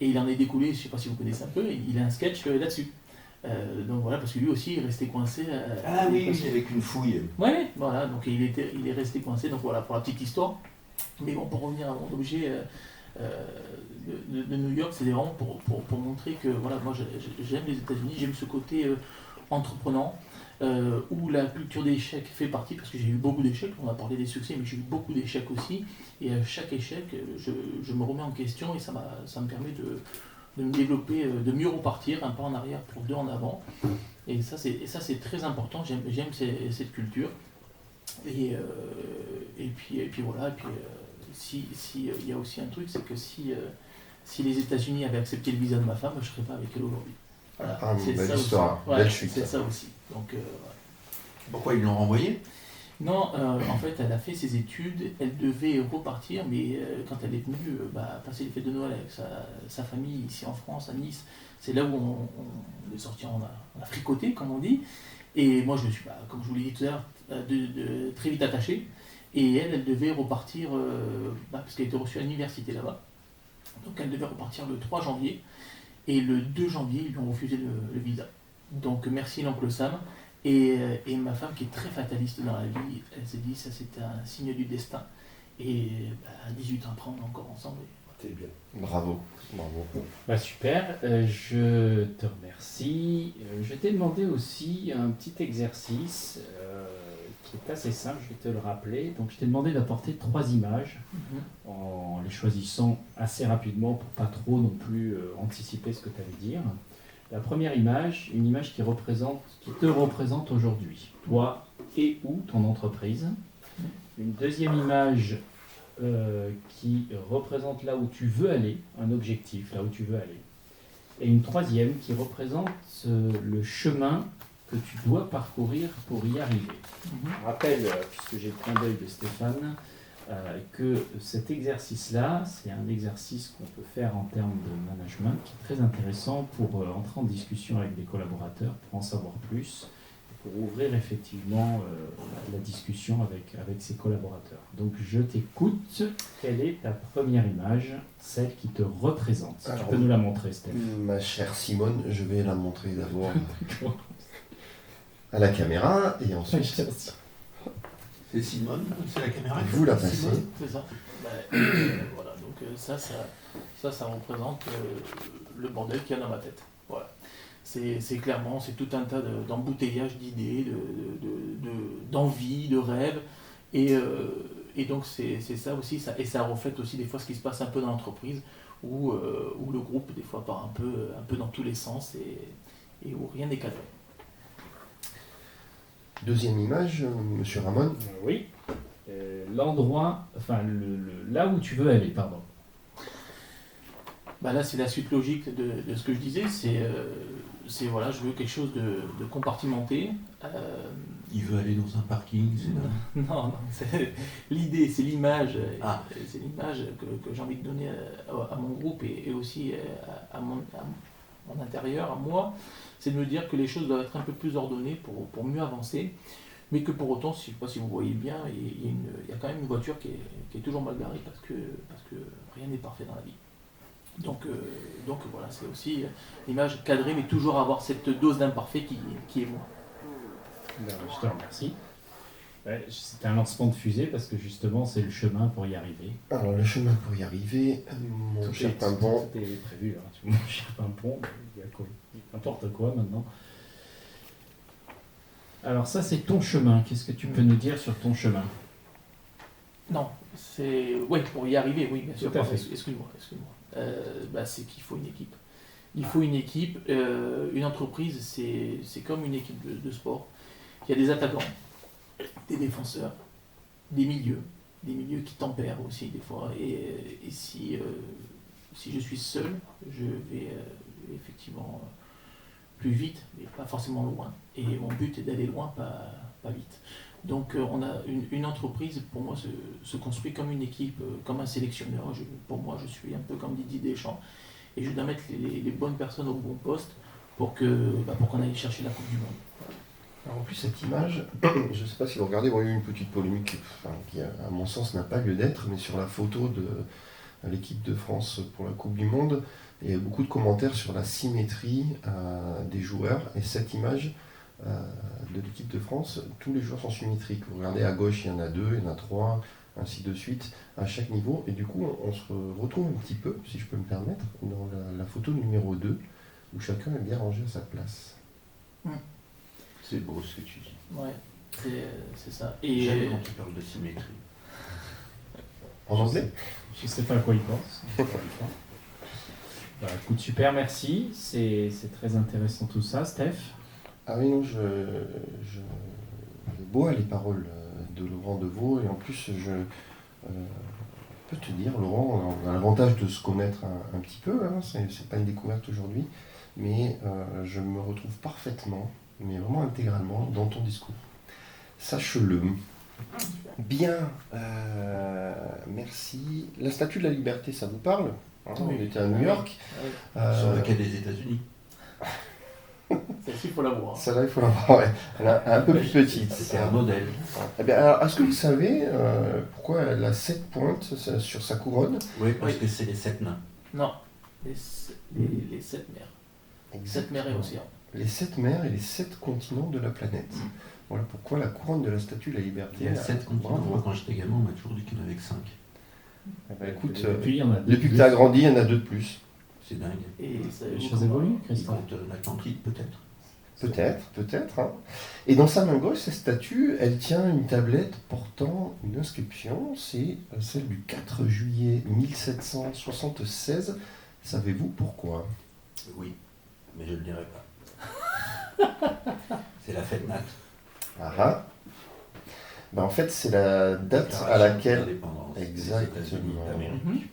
Et il en est découlé, je ne sais pas si vous connaissez un peu, il a un sketch là-dessus. Donc voilà, parce que lui aussi il restait coincé. Ah oui, avec une fouille. Ouais, voilà, donc il est resté coincé, donc voilà pour la petite histoire. Mais bon, pour revenir à mon objet de New York, c'est vraiment pour montrer que voilà, moi j'aime les États-Unis, j'aime ce côté entreprenant, où la culture d'échec fait partie, parce que j'ai eu beaucoup d'échecs, on a parlé des succès, mais j'ai eu beaucoup d'échecs aussi, et à chaque échec, je me remets en question, et ça me permet de me développer, de mieux repartir, un pas en arrière pour 2 en avant, et ça c'est très important, j'aime cette culture, et puis voilà, et puis si il y a aussi un truc, c'est que si les États-Unis avaient accepté le visa de ma femme, je ne serais pas avec elle aujourd'hui. Voilà, Ah, c'est belle ça histoire, aussi. belle chute. C'est ça aussi. Donc, Pourquoi ils l'ont renvoyé? non, en fait, elle a fait ses études, elle devait repartir, mais quand elle est venue passer les fêtes de Noël avec sa famille ici en France, à Nice, c'est là où on est sorti, on a fricoté, comme on dit. Et moi, je me suis, comme je vous l'ai dit tout à l'heure, très vite attaché. Et elle devait repartir, parce qu'elle était reçue à l'université là-bas. Donc elle devait repartir le 3 janvier. Et le 2 janvier, ils lui ont refusé le visa. Donc merci l'oncle Sam. Et ma femme, qui est très fataliste dans la vie, elle s'est dit, ça c'était un signe du destin. Et à 18 ans après, on est encore ensemble. C'est bien. Bravo, bravo. Bah super, je te remercie. Je t'ai demandé aussi un petit exercice qui est assez simple, je vais te le rappeler. Donc je t'ai demandé d'apporter 3 images en les choisissant assez rapidement pour pas trop non plus anticiper ce que tu allais dire. La première image, une image qui te représente aujourd'hui, toi et ou ton entreprise. Une deuxième image qui représente là où tu veux aller, un objectif, là où tu veux aller. Et une troisième qui représente le chemin que tu dois parcourir pour y arriver. Je rappelle, puisque j'ai le clin d'œil de Stéphane, que cet exercice-là, c'est un exercice qu'on peut faire en termes de management qui est très intéressant pour entrer en discussion avec des collaborateurs, pour en savoir plus, pour ouvrir effectivement la discussion avec ses collaborateurs. Donc je t'écoute. Quelle est ta première image, celle qui te représente? Alors, tu peux nous la montrer, Stéphane. Ma chère Simone, je vais la montrer d'abord à la caméra et ensuite C'est Simone, c'est la caméra. vous la passez. Simone, c'est ça. Voilà, donc ça représente le bordel qu'il y a dans ma tête. Voilà. C'est clairement, c'est tout un tas d'embouteillages d'idées, d'envies, de rêves. Et donc c'est ça aussi, et ça reflète aussi des fois ce qui se passe un peu dans l'entreprise, où le groupe des fois part un peu dans tous les sens et où rien n'est cadré. Deuxième image, monsieur Ramon. Oui. L'endroit, enfin là où tu veux aller, pardon. Là, c'est la suite logique de ce que je disais. C'est voilà, je veux quelque chose de compartimenté. Il veut aller dans un parking, c'est là. Non, c'est l'idée, c'est l'image. Ah. C'est l'image que j'ai envie de donner à mon groupe et aussi à mon intérieur, à moi. C'est de me dire que les choses doivent être un peu plus ordonnées pour mieux avancer. Mais que pour autant, je ne sais pas si vous voyez bien, il y a quand même une voiture qui est toujours mal garée parce que rien n'est parfait dans la vie. Donc voilà, c'est aussi l'image cadrée, mais toujours avoir cette dose d'imparfait qui est moi. Je te remercie. Ouais, c'était un lancement de fusée parce que justement c'est le chemin pour y arriver. Alors le chemin pour y arriver, mon cher Pimpon. Tout est prévu, hein. Mon cher Pimpon, il y a quoi, n'importe quoi maintenant. Alors ça c'est ton chemin, qu'est-ce que tu peux nous dire sur ton chemin? Non, c'est... Oui, pour y arriver, oui, bien sûr. Tout à fait. Excuse-moi. C'est qu'il faut une équipe. Il faut une équipe. Une entreprise, c'est comme une équipe de sport. Il y a des attaquants, des défenseurs, des milieux qui tempèrent aussi des fois. Et si je suis seul, je vais effectivement plus vite, mais pas forcément loin. Et mon but est d'aller loin, pas vite. Donc on a une entreprise, pour moi, se construit comme une équipe, comme un sélectionneur. Pour moi, je suis un peu comme Didier Deschamps. Et je dois mettre les bonnes personnes au bon poste pour qu'on aille chercher la Coupe du Monde. Alors en plus, cette image, je ne sais pas si vous regardez, il y a eu une petite polémique qui, à mon sens, n'a pas lieu d'être, mais sur la photo de l'équipe de France pour la Coupe du Monde, il y a beaucoup de commentaires sur la symétrie des joueurs. Et cette image de l'équipe de France, tous les joueurs sont symétriques. Vous regardez à gauche, il y en a 2, il y en a 3, ainsi de suite, à chaque niveau. Et du coup, on se retrouve un petit peu, si je peux me permettre, dans la photo numéro 2, où chacun est bien rangé à sa place. C'est beau ce que tu dis. Ouais, c'est ça. Et J'aime quand tu parles de symétrie. En anglais? Je ne sais pas à quoi il pense. Bah, écoute, super, merci. C'est très intéressant tout ça, Steph. Ah oui, non, je bois les paroles de Laurent Deveau, et en plus, je peux te dire, Laurent, on a l'avantage de se connaître un petit peu, hein, c'est pas une découverte aujourd'hui, mais je me retrouve parfaitement, mais vraiment intégralement, dans ton discours. Sache-le. Bien, merci. La Statue de la Liberté, ça vous parle? Oui. On était à New York. Sur le quai des États-Unis. Celle-ci, il faut la voir. Celle-là, il faut la voir, ouais. Elle est un peu plus petite. C'est un modèle. Eh bien, alors, est-ce que vous savez pourquoi elle a 7 pointes sur sa couronne? Oui, parce que c'est les 7 nains. Non, les 7 mers. 7 mers et océans. Les 7 mers et les 7 continents de la planète. Voilà pourquoi la couronne de la Statue de la Liberté. Il y a 7 continents. Bravo. Moi, quand j'étais gamin, on m'a toujours dit qu'il n'y en avait que 5. Eh ben, écoute, Depuis, il y en a depuis que tu as grandi, il y en a 2 de plus. C'est dingue. Et ça Les évolue choses comment évoluent, Il Christophe. compte l'Atlantide, peut-être. Peut-être. Hein. Et dans sa main gauche, cette statue, elle tient une tablette portant une inscription. C'est celle du 4 juillet 1776. Savez-vous pourquoi? Oui, mais je ne le dirai pas. C'est la fête nat. Ah ah. Ben, en fait, c'est la date à Déclaration laquelle... d'indépendance des Exactement. États-Unis d'Amérique.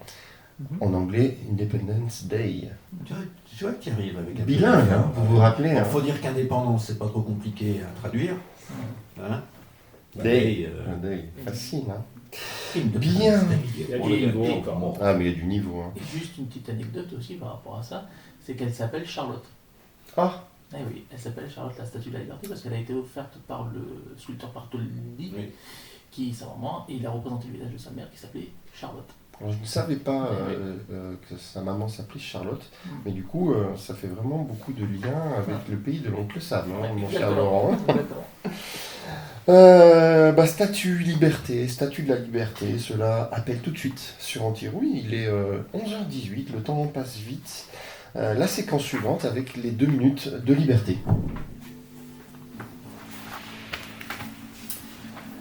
En anglais, Independence Day. Tu vois que tu arrives avec un Bilingue, peu de- hein, vous vous rappelez. Il Hein. faut dire qu'indépendance, c'est pas trop compliqué à traduire. Hein? Day. euh, Day. Facile, hein. Independence Bien. Day. Il y a On du le niveau dit. encore. Ah, mais il y a du niveau. Hein. Et juste une petite anecdote aussi par rapport à ça, c'est qu'elle s'appelle Charlotte. Ah, Eh oui, elle s'appelle Charlotte, la Statue de la Liberté, parce qu'elle a été offerte par le sculpteur Bartholdi, Oui. qui, sa maman, et il a représenté le visage de sa mère qui s'appelait Charlotte. alors, je ne savais pas que sa maman s'appelait Charlotte, mais du coup, ça fait vraiment beaucoup de liens avec le pays de l'oncle Sam, hein, mon cher Exactement. Laurent. Exactement. Statue Liberté, Statue de la Liberté, cela appelle tout de suite sur Antirouille. Il est 11h18, le temps passe vite. La séquence suivante avec les 2 minutes de liberté.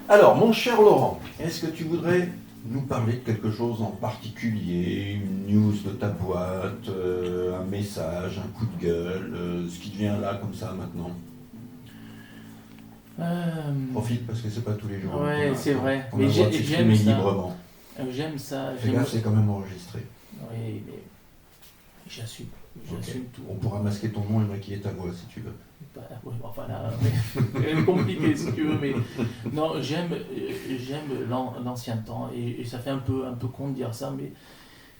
Alors, mon cher Laurent, est-ce que tu voudrais nous parler de quelque chose en particulier, une news de ta boîte, un message, un coup de gueule, ce qui te vient là comme ça maintenant? Profite parce que c'est pas tous les jours. Ouais, qu'on a- c'est vrai. qu'on a Mais le droit de j'aime s'exprimer ça. librement. J'aime ça. Fais gaffe, c'est quand même enregistré. Oui, mais j'assume. J'assume tout. On pourra masquer ton nom et maquiller ta voix si tu veux. Bah, ouais, enfin là, c'est quand même compliqué si tu veux, mais non, j'aime l'ancien temps et ça fait un peu con de dire ça, mais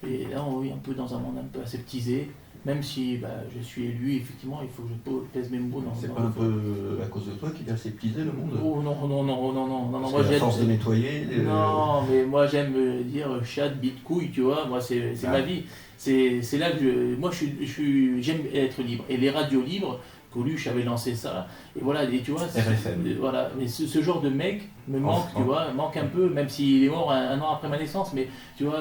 et là on vit un peu dans un monde un peu aseptisé, même si je suis élu, effectivement, il faut que je pèse mes mots dans. C'est dans pas le un feu. peu à cause de toi qu'il a aseptisé le monde? Oh non, Parce moi que à j'aime. force de nettoyer. Non, mais moi j'aime dire chat, bite, couille, tu vois, moi c'est Ah. ma vie. C'est là que moi j'aime être libre. Et les radios libres, Coluche avait lancé ça, et voilà, et tu vois, RFM. voilà, mais ce genre de mec me manque, tu vois, manque un peu, même s'il est mort un an après ma naissance, mais tu vois,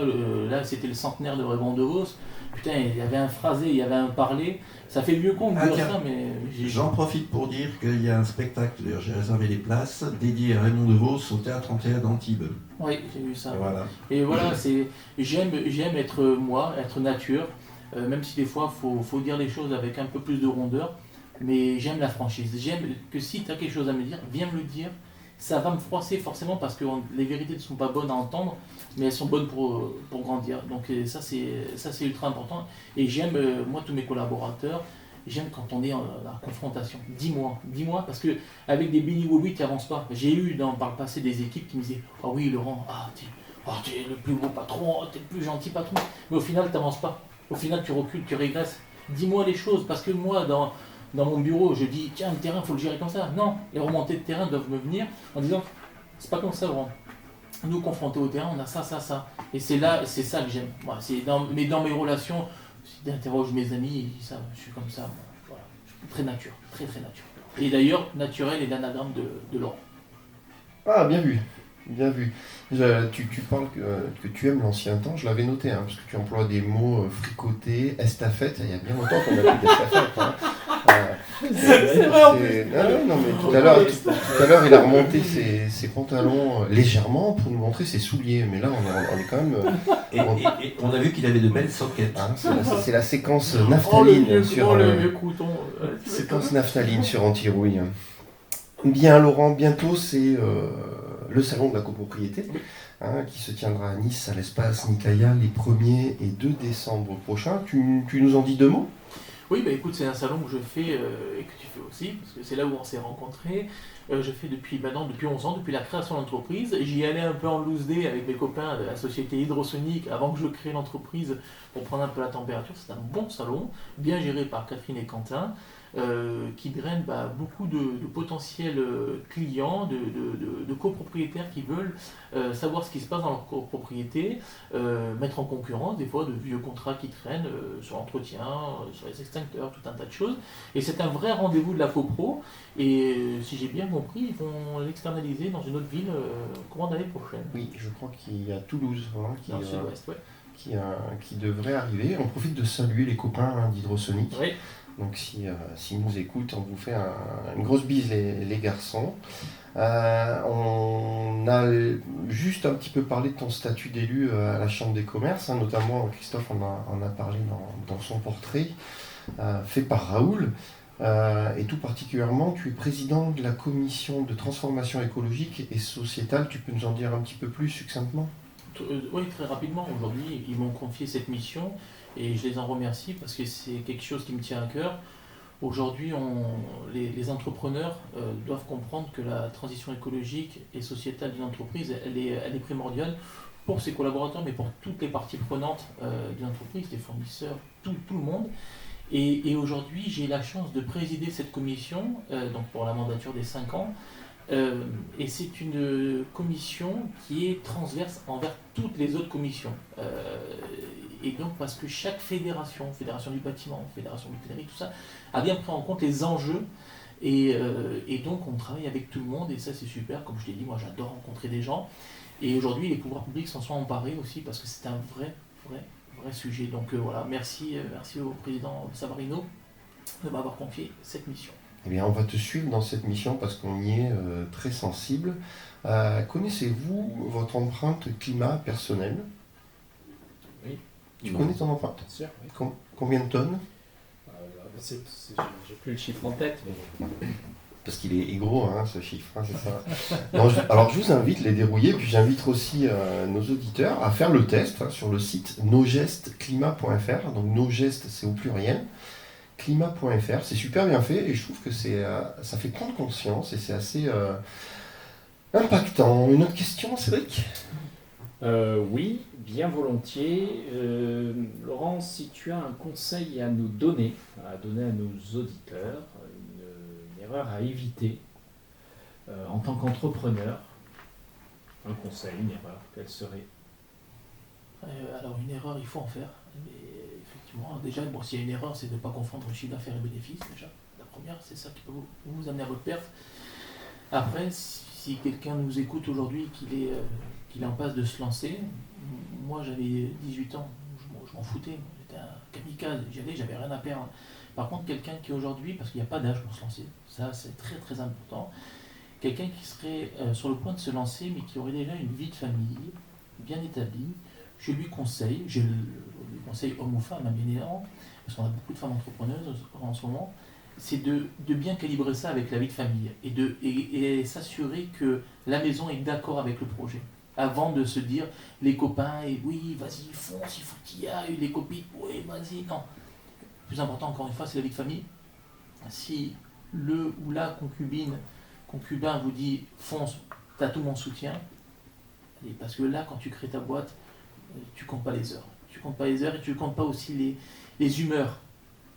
là c'était le centenaire de Raymond DeVos, putain, il y avait un phrasé, il y avait un parlé, ça fait mieux con de dire tiens. ça, mais J'en profite pour dire qu'il y a un spectacle, d'ailleurs j'ai réservé les places, dédié à Raymond DeVos au Théâtre Antea d'Antibes. Oui, j'ai vu ça. Voilà. Et voilà, j'aime être moi, être nature, même si des fois faut dire les choses avec un peu plus de rondeur, mais j'aime la franchise. J'aime que si tu as quelque chose à me dire, viens me le dire. Ça va me froisser forcément parce que les vérités ne sont pas bonnes à entendre, mais elles sont bonnes pour grandir. Donc ça c'est ultra important. Et j'aime, moi, tous mes collaborateurs, j'aime quand on est dans la confrontation. Dis-moi, parce que avec des bini-oui, tu n'avances pas. J'ai eu par le passé des équipes qui me disaient « Oh oui, Laurent, t'es le plus beau patron, t'es le plus gentil patron. » Mais au final, tu n'avances pas. Au final, tu recules, tu régresses. Dis-moi les choses, parce que moi, dans mon bureau, je dis « Tiens, le terrain, il faut le gérer comme ça. » Non, les remontées de terrain doivent me venir en disant « C'est pas comme ça, Laurent. Nous, confrontés au terrain, on a ça. » Et c'est ça que j'aime. Moi, mais dans mes relations, si j'interroge mes amis, ils savent, je suis comme ça. Voilà. Je suis très nature, très nature. Et d'ailleurs, naturel est l'anagramme de Laurent. Ah, bien vu. Tu parles que tu aimes l'ancien temps, je l'avais noté, parce que tu emploies des mots fricotés, estafette, il y a bien longtemps qu'on a plus d'estafette. C'est vrai en plus. Non, mais tout à l'heure, il a remonté ses pantalons légèrement pour nous montrer ses souliers, mais là, on est quand même... Et on a vu qu'il avait de belles soquettes. C'est la séquence naphtaline séquence naphtaline sur Antirouille. Bien, Laurent, bientôt, c'est le salon de la copropriété qui se tiendra à Nice, à l'espace Nicaïa, les 1er et 2 décembre prochains. Tu nous en dis 2 mots ? Oui, écoute, c'est un salon que je fais et que tu fais aussi, parce que c'est là où on s'est rencontrés. Je fais depuis 11 ans, depuis la création de l'entreprise. J'y allais un peu en loose day avec mes copains de la société Hydrosonique avant que je crée l'entreprise pour prendre un peu la température. C'est un bon salon, bien géré par Catherine et Quentin, qui draine beaucoup de potentiels clients, de copropriétaires qui veulent savoir ce qui se passe dans leur copropriété, mettre en concurrence des fois de vieux contrats qui traînent sur l'entretien, sur les extincteurs, tout un tas de choses. Et c'est un vrai rendez-vous de la copro. Et si j'ai bien compris, ils vont l'externaliser dans une autre ville courant d'année prochaine. Oui, je crois qu'il y a Toulouse dans le sud-ouest, qui devrait arriver. On profite de saluer les copains d'Hydrosonique. Oui. Donc si nous écoutent, on vous fait une grosse bise les garçons. On a juste un petit peu parlé de ton statut d'élu à la Chambre des commerces, notamment Christophe en a parlé dans son portrait, fait par Raoul. Et tout particulièrement, tu es président de la commission de transformation écologique et sociétale. Tu peux nous en dire un petit peu plus succinctement ? Oui, très rapidement. Aujourd'hui, ils m'ont confié cette mission et je les en remercie parce que c'est quelque chose qui me tient à cœur. Aujourd'hui, les entrepreneurs doivent comprendre que la transition écologique et sociétale d'une entreprise, elle est primordiale pour ses collaborateurs, mais pour toutes les parties prenantes d'une entreprise, les fournisseurs, tout le monde. Et aujourd'hui, j'ai la chance de présider cette commission, donc pour la mandature des 5 ans. Et c'est une commission qui est transverse envers toutes les autres commissions. Et donc parce que chaque fédération du bâtiment, fédération de l'hôtellerie, tout ça, a bien pris en compte les enjeux. Et donc on travaille avec tout le monde et ça c'est super. Comme je l'ai dit, moi j'adore rencontrer des gens. Et aujourd'hui les pouvoirs publics s'en sont emparés aussi parce que c'est un vrai sujet. Donc voilà, merci au président Savarino de m'avoir confié cette mission. Eh bien, on va te suivre dans cette mission parce qu'on y est très sensible. Connaissez-vous votre empreinte climat personnelle ? Oui. Tu connais ton empreinte ? Bien sûr, oui. Combien de tonnes ? J'ai plus le chiffre en tête, mais... Parce qu'il est gros, ce chiffre, c'est ça. Alors, je vous invite à les dérouiller, puis j'invite aussi nos auditeurs à faire le test sur le site nosgestesclimat.fr. Donc, nos gestes, c'est au pluriel. Climat.fr, c'est super bien fait et je trouve que ça fait prendre conscience et c'est assez impactant. Une autre question, Cédric ? Oui, bien volontiers. Laurent, si tu as un conseil à nous donner, à nos auditeurs, une erreur à éviter en tant qu'entrepreneur, un conseil, une erreur, quelle serait ? Alors une erreur, il faut en faire. Mais effectivement, déjà, s'il y a une erreur, c'est de ne pas confondre chiffre d'affaires et bénéfice. Déjà, la première, c'est ça qui peut vous amener à votre perte. Après, si quelqu'un nous écoute aujourd'hui, qu'il est en passe de se lancer, moi j'avais 18 ans, je m'en foutais, j'étais un kamikaze, j'avais rien à perdre. Par contre, quelqu'un qui aujourd'hui, parce qu'il n'y a pas d'âge pour se lancer, ça c'est très très important, quelqu'un qui serait sur le point de se lancer, mais qui aurait déjà une vie de famille bien établie, je lui conseille homme ou femme, bien évidemment, parce qu'on a beaucoup de femmes entrepreneuses en ce moment, c'est de bien calibrer ça avec la vie de famille et s'assurer que la maison est d'accord avec le projet. Avant de se dire, les copains, et oui, vas-y, fonce, il faut qu'il y aille, les copines, oui, vas-y, non. plus important, encore une fois, c'est la vie de famille. Si le ou la concubin vous dit fonce, t'as tout mon soutien, et parce que là, quand tu crées ta boîte, tu comptes pas les heures. Tu comptes pas les heures et tu comptes pas aussi les humeurs.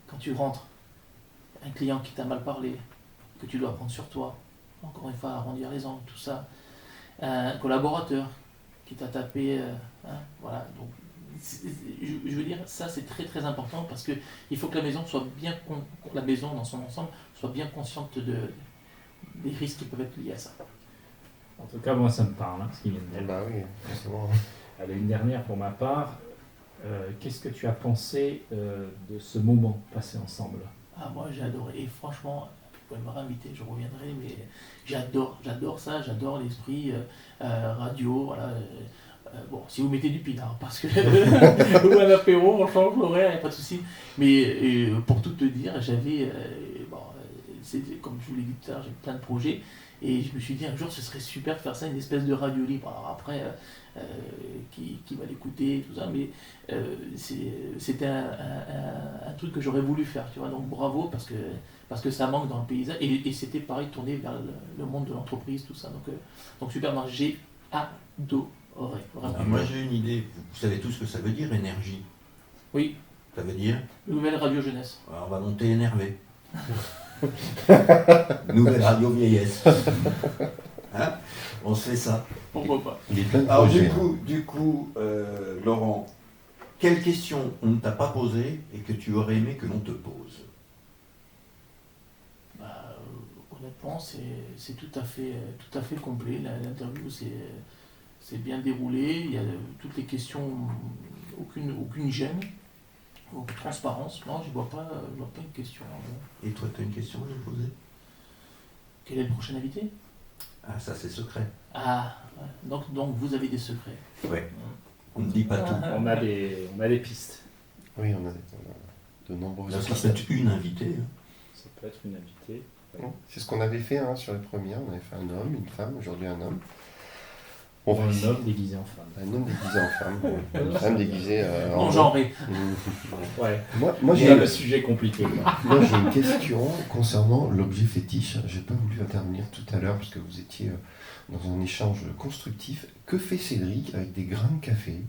Quand tu rentres, un client qui t'a mal parlé, que tu dois prendre sur toi, encore une fois, arrondir les angles, tout ça. Un collaborateur qui t'a tapé, voilà. Donc, je veux dire, ça c'est très très important parce que il faut que la maison soit bien, la maison dans son ensemble soit bien consciente des risques qui peuvent être liés à ça. En tout cas, moi, ça me parle, ce qu'il vient de dire. Bah oui, forcément. Allez, une dernière pour ma part. Qu'est-ce que tu as pensé de ce moment passé ensemble? Ah, moi j'ai adoré, et franchement, vous pouvez me réinviter, je reviendrai, mais j'adore ça, j'adore l'esprit radio, voilà. Bon, si vous mettez du pinard, parce que ou un apéro, franchement, je l'aurai, il n'y a pas de souci. Mais pour tout te dire, j'avais, comme je vous l'ai dit tout à l'heure, j'ai plein de projets, et je me suis dit un jour ce serait super de faire ça, une espèce de radio libre. Alors après, qui va l'écouter, tout ça, mais c'était un truc que j'aurais voulu faire, tu vois, donc bravo, parce que ça manque dans le paysage, et c'était pareil, tourné vers le monde de l'entreprise, tout ça, donc super, moi j'ai adoré, vraiment. Moi j'ai une idée, vous savez tout ce que ça veut dire, énergie. Oui. Ça veut dire Nouvelle radio jeunesse. alors, on va monter énervé. Nouvelle radio vieillesse. Hein, on se fait ça. Pourquoi pas. Il est plein de Alors projets. du coup Laurent, quelle question on ne t'a pas posée et que tu aurais aimé que l'on te pose? Honnêtement, c'est tout à fait complet. L'interview c'est bien déroulé. Il y a toutes les questions, aucune gêne, aucune transparence. Non, je vois pas une question. Et toi, tu as une question à nous poser? Quel est le prochain invité? Ah, ça c'est secret. Ah, donc vous avez des secrets. Ouais. On ne dit pas tout. On a des pistes. Oui, on a de nombreuses Là, ça pistes. peut être une invitée. Hein. Ça peut être une invitée. C'est ce qu'on avait fait sur les premières. On avait fait un homme, une femme, aujourd'hui un homme. On Ou va un essayer- homme déguisé en femme. Un homme déguisé en femme. Une femme déguisée en Non genré. Ouais. Moi, J'ai le sujet compliqué. Quoi. Moi, j'ai une question concernant l'objet fétiche. J'ai pas voulu intervenir tout à l'heure parce que vous étiez dans un échange constructif. Que fait Cédric avec des grains de café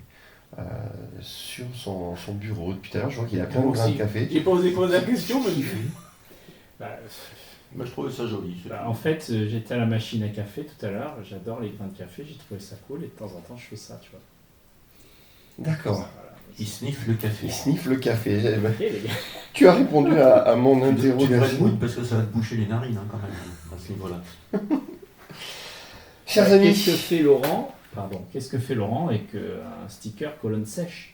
sur son bureau? Depuis tout à l'heure, je vois qu'il a plein de Moi grains de aussi. café. J'ai pas osé poser la question, mais Bah, Moi, je trouvais ça joli. c'est bah, tout. en fait, j'étais à la machine à café tout à l'heure. J'adore les grains de café. J'ai trouvé ça cool et de temps en temps, je fais ça, tu vois. D'accord. Voilà. Il sniffe le café. Il sniffe le café. Ok, les gars. Tu as répondu à mon Tu devrais te interrogation. mouiller parce que ça va te boucher les narines hein, quand même, à ce niveau-là. Chers Bah, amis, qu'est-ce que fait Laurent? Pardon. Qu'est-ce que fait Laurent avec un sticker colonne sèche?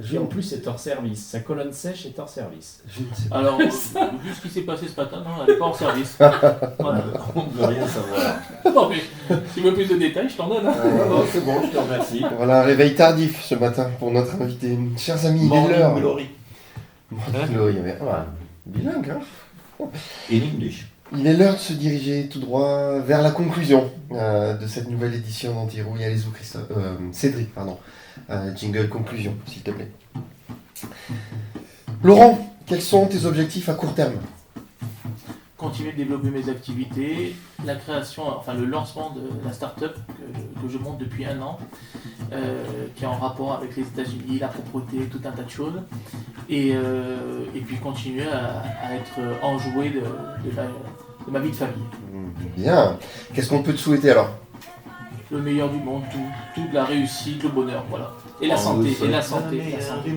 Qui en plus est hors service. Sa colonne sèche est hors service. je ne sais pas. alors, vu ce qui s'est passé ce matin, non, elle n'est pas en service. Voilà. On ne veut rien savoir. Non, mais si tu veux plus de détails, je t'en donne. Hein. Non, c'est bon, je te remercie. Voilà un réveil tardif ce matin pour notre invité. Chers amis, il est Morning l'heure. glory. Glory, ouais. Bilingue, hein. In English. Il est l'heure de se diriger tout droit vers la conclusion de cette nouvelle édition d'Antirouille. Allez-y, Cédric, pardon. Jingle conclusion, s'il te plaît. Laurent, quels sont tes objectifs à court terme? Continuer de développer mes activités, la création, enfin le lancement de la start-up que je monte depuis 1 an, qui est en rapport avec les États-Unis, la propreté, tout un tas de choses, et puis continuer à être enjoué de ma vie de famille. Bien. Qu'est-ce qu'on peut te souhaiter alors? Le meilleur du monde, toute la réussite, le bonheur, voilà. Et la santé, et la santé, la santé.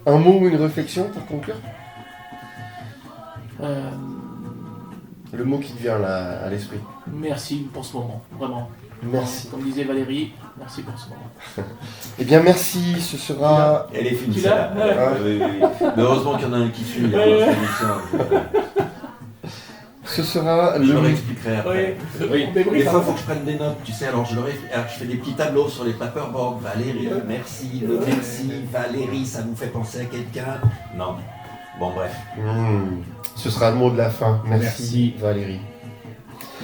Un mot ou une réflexion pour conclure? Le mot qui te vient là à l'esprit. Merci pour ce moment, vraiment. Merci. Comme disait Valérie, merci pour ce moment. Eh bien, merci. Ce sera. Elle est finie, Tu celle-là. l'as Oui, oui. Mais heureusement qu'il y en a un qui suit. Ce sera Je leur le. expliquerai après. Oui. Des fois, il faut que je prenne des notes, tu sais, alors je fais des petits tableaux sur les paperboards. Valérie, merci, Valérie, ça vous fait penser à quelqu'un? Non. Bon, bref. Ce sera le mot de la fin. Merci. Merci. Valérie.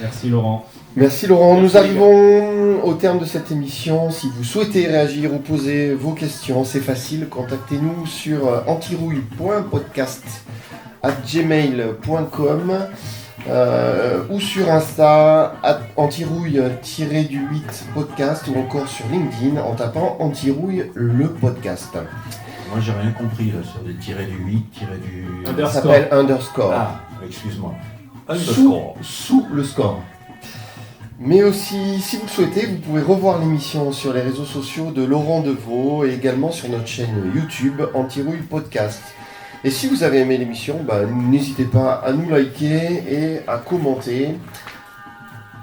Merci Laurent. Merci Laurent. Merci, Nous arrivons au terme de cette émission. Si vous souhaitez réagir ou poser vos questions, c'est facile. Contactez-nous sur antirouille.podcast@gmail.com ou sur Insta antirouille-du8podcast ou encore sur LinkedIn en tapant Antirouille le podcast. Moi, j'ai rien compris là, sur des tirés du 8, tirés du. Ça s'appelle underscore. Ah, excuse-moi. Sous le score. Mais aussi, si vous le souhaitez, vous pouvez revoir l'émission sur les réseaux sociaux de Laurent Deveau et également sur notre chaîne YouTube Antirouille Podcast. Et si vous avez aimé l'émission, n'hésitez pas à nous liker et à commenter.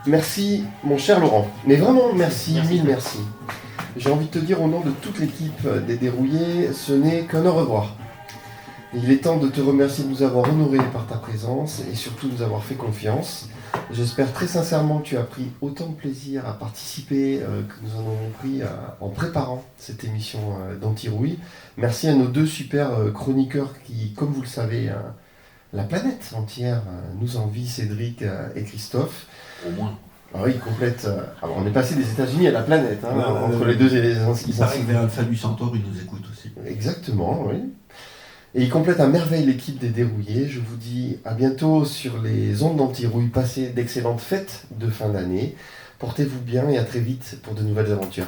Merci mon cher Laurent. Mais vraiment merci. Mille merci. J'ai envie de te dire au nom de toute l'équipe des Dérouillés, ce n'est qu'un au revoir. Il est temps de te remercier de nous avoir honorés par ta présence et surtout de nous avoir fait confiance. J'espère très sincèrement que tu as pris autant de plaisir à participer que nous en avons pris en préparant cette émission d'Antirouille. Merci à nos deux super chroniqueurs qui, comme vous le savez, la planète entière nous envie, Cédric et Christophe. Au moins. Ah oui, ils complètent. Alors on est passé des États-Unis à la planète, entre les deux et les Il paraît que vers Alpha du Centaure, ils nous écoutent aussi. Exactement, oui. Et il complète à merveille l'équipe des Dérouillés. Je vous dis à bientôt sur les ondes d'Antirouille. Passez d'excellentes fêtes de fin d'année. Portez-vous bien et à très vite pour de nouvelles aventures.